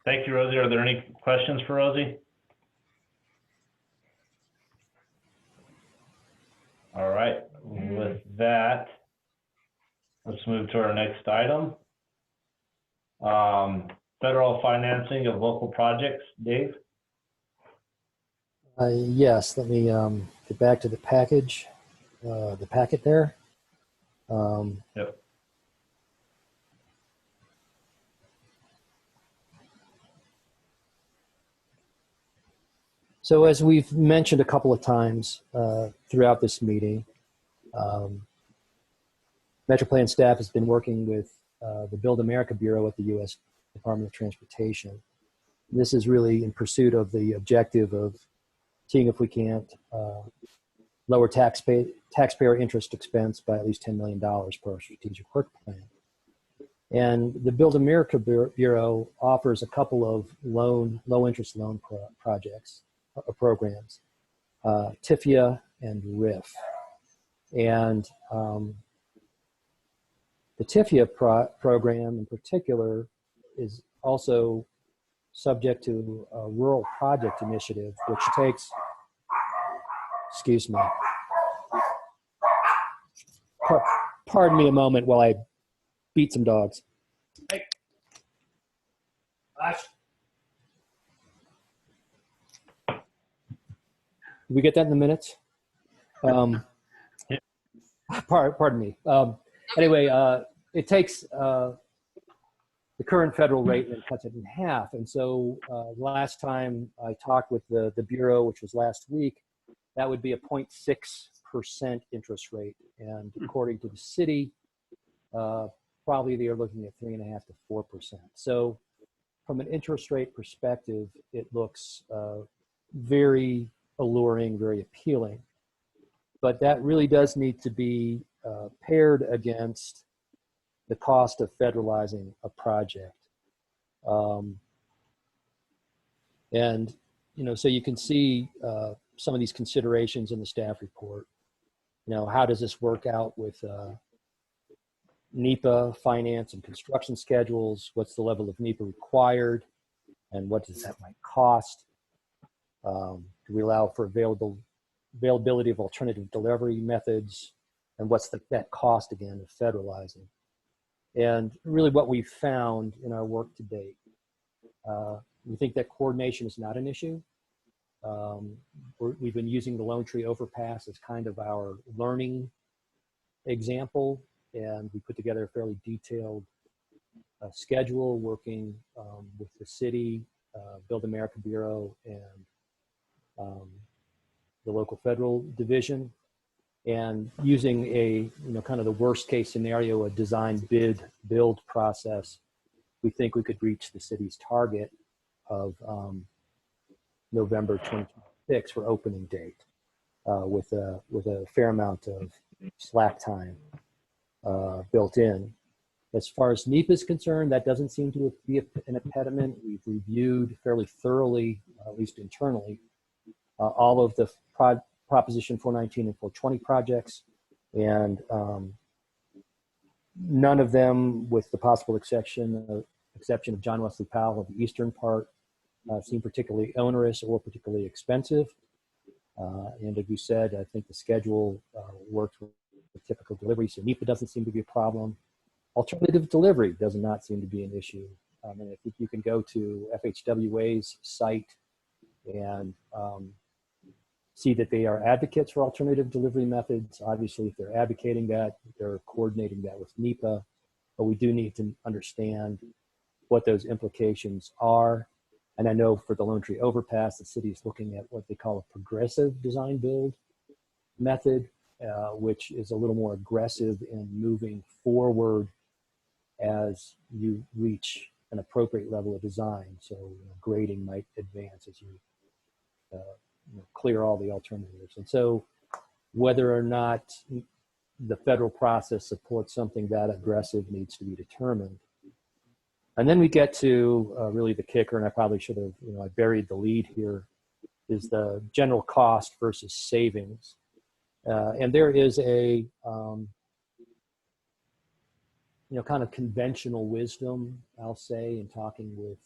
Thank you, Rosie. Are there any questions for Rosie? All right, with that, let's move to our next item. Federal financing of local projects. Dave? Yes, let me get back to the package, the packet there. Yep. So as we've mentioned a couple of times throughout this meeting, MetroPlan staff has been working with the Build America Bureau at the U.S. Department of Transportation. This is really in pursuit of the objective of seeing if we can't lower taxpayer interest expense by at least $10 million per our strategic work plan. And the Build America Bureau offers a couple of low interest loan projects, programs, TIFIA and RIF. And the TIFIA program in particular is also subject to a rural project initiative, which takes, excuse me, pardon me a moment while I beat some dogs. Hey. Ash. Did we get that in the minutes? Pardon me. Anyway, it takes the current federal rate and cuts it in half. And so last time I talked with the Bureau, which was last week, that would be a 0.6% interest rate. And according to the city, probably they are looking at 3.5% to 4%. So from an interest rate perspective, it looks very alluring, very appealing. But that really does need to be paired against the cost of federalizing a project. And, so you can see some of these considerations in the staff report. How does this work out with NEPA finance and construction schedules? What's the level of NEPA required? And what does that might cost? Do we allow for availability of alternative delivery methods? And what's that cost again of federalizing? And really what we've found in our work to date, we think that coordination is not an issue. We've been using the Lone Tree Overpass as kind of our learning example, and we put together a fairly detailed schedule working with the city, Build America Bureau, and the local federal division, and using a kind of the worst case scenario, a design bid build process. We think we could reach the city's target of November 2026 for opening date, with a fair amount of slack time built in. As far as NEPA is concerned, that doesn't seem to be an impediment. We've reviewed fairly thoroughly, at least internally, all of the Proposition 419 and 420 projects, and none of them, with the possible exception of John Wesley Powell of the eastern part, seem particularly onerous or particularly expensive. And as you said, I think the schedule works with the typical delivery, so NEPA doesn't seem to be a problem. Alternative delivery does not seem to be an issue. And I think you can go to FHWA's site and see that they are advocates for alternative delivery methods. Obviously, if they're advocating that, they're coordinating that with NEPA, but we do need to understand what those implications are. And I know for the Lone Tree Overpass, the city is looking at what they call a progressive design build method, which is a little more aggressive in moving forward as you reach an appropriate level of design. So grading might advance as you clear all the alternatives. And so whether or not the federal process supports something that aggressive needs to be determined. And then we get to really the kicker, and I probably should have, I buried the lead here, is the general cost versus savings. And there is a, kind of conventional wisdom, I'll say, in talking with,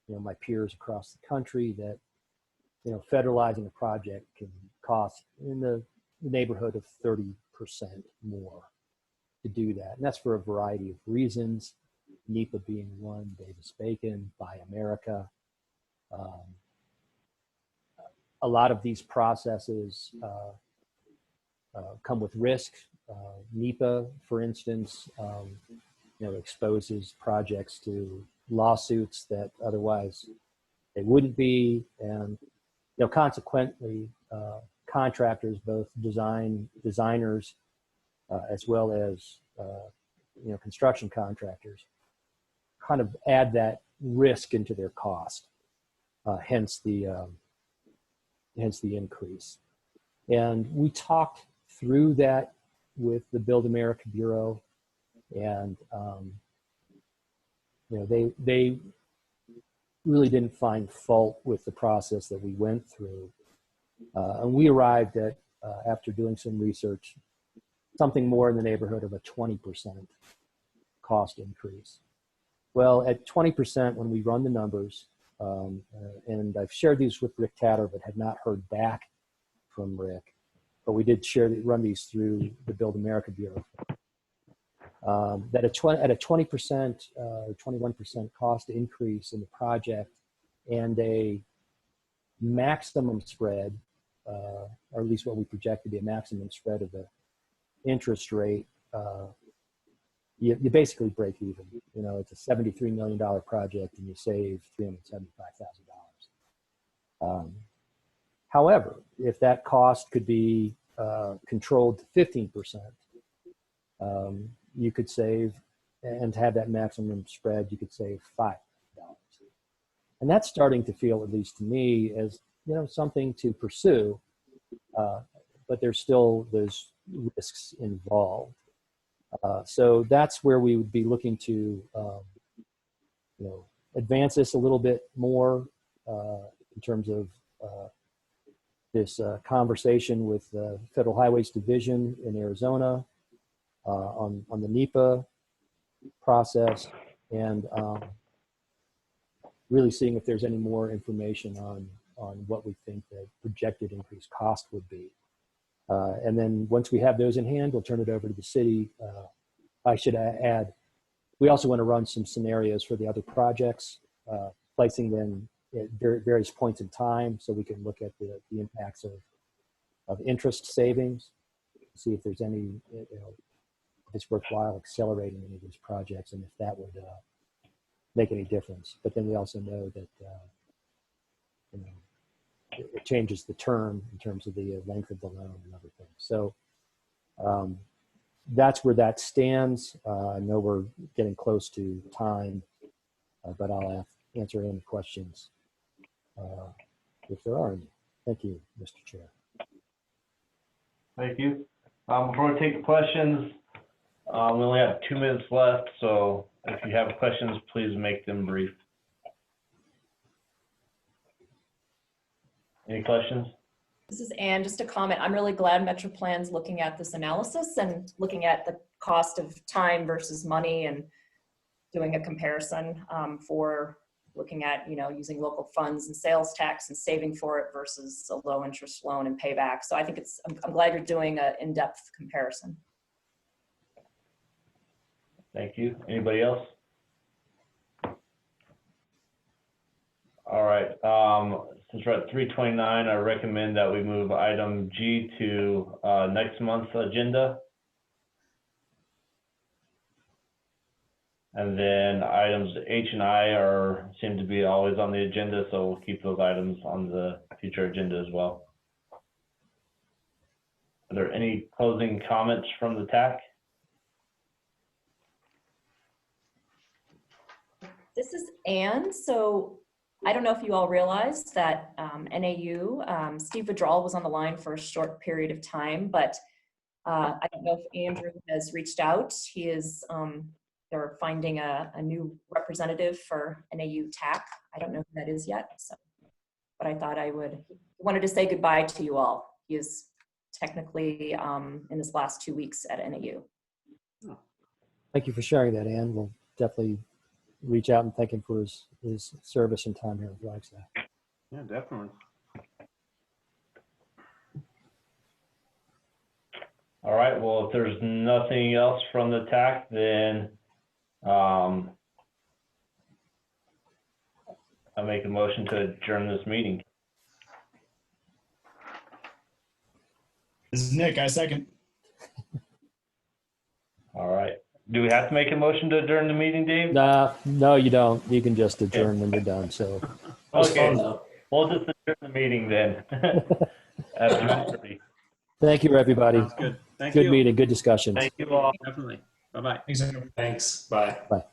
my peers across the country, that, federalizing a project can cost in the neighborhood of 30% more to do that. And that's for a variety of reasons, NEPA being one, Davis-Bacon, Buy America. A lot of these processes come with risk. NEPA, for instance, exposes projects to lawsuits that otherwise they wouldn't be, and consequently, contractors, both designers, as well as construction contractors, kind of add that risk into their cost, hence the increase. And we talked through that with the Build America Bureau, and they really didn't find fault with the process that we went through. And we arrived at, after doing some research, something more in the neighborhood of a 20% cost increase. Well, at 20%, when we run the numbers, and I've shared these with Rick Tatter, but have not heard back from Rick, but we did run these through the Build America Bureau. That at a 20% or 21% cost increase in the project and a maximum spread, or at least what we project to be a maximum spread of the interest rate, you basically break even. It's a $73 million project and you save $375,000. However, if that cost could be controlled to 15%, you could save, and to have that maximum spread, you could save $5. And that's starting to feel, at least to me, as something to pursue, but there's still those risks involved. So that's where we would be looking to, advance this a little bit more in terms of this conversation with the Federal Highways Division in Arizona on the NEPA process, and really seeing if there's any more information on what we think the projected increased cost would be. And then once we have those in hand, we'll turn it over to the city. I should add, we also want to run some scenarios for the other projects, placing them at various points in time so we can look at the impacts of interest savings, see if there's any, if it's worthwhile accelerating any of these projects and if that would make any difference. But then we also know that it changes the term in terms of the length of the loan and other things. So that's where that stands. I know we're getting close to time, but I'll answer any questions if there are any. Thank you, Mr. Chair. Thank you. Before we take questions, we only have 2 minutes left, so if you have questions, please make them brief. Any questions? This is Anne, just a comment. I'm really glad MetroPlan's looking at this analysis and looking at the cost of time versus money and doing a comparison for looking at, using local funds and sales tax and saving for it versus a low interest loan and payback. So I think I'm glad you're doing an in-depth comparison. Thank you. Anybody else? All right. Since we're at 3:29, I recommend that we move item G to next month's agenda. And then items H and I seem to be always on the agenda, so we'll keep those items on the future agenda as well. Are there any closing comments from the TAC? This is Anne. So I don't know if you all realized that NAU, Steve Vidral was on the line for a short period of time, but I don't know if Andrew has reached out. He is, they're finding a new representative for NAU TAC. I don't know who that is yet, so, but I thought wanted to say goodbye to you all. He is technically in his last 2 weeks at NAU. Thank you for sharing that, Ann. We'll definitely reach out and thank him for his service and time here in Flagstaff. Yeah, definitely. All right. Well, if there's nothing else from the TAC, then I make a motion to adjourn this meeting. This is Nick. I second. All right. Do we have to make a motion to adjourn the meeting, Dave? No, you don't. You can just adjourn when you're done. So, Okay. We'll just adjourn the meeting then. At 2:30. thank you, everybody. Sounds good. Thank you. Good meeting. Good discussions. Thank you all. Definitely. Bye-bye. Thanks, everyone. Thanks. Bye. Bye.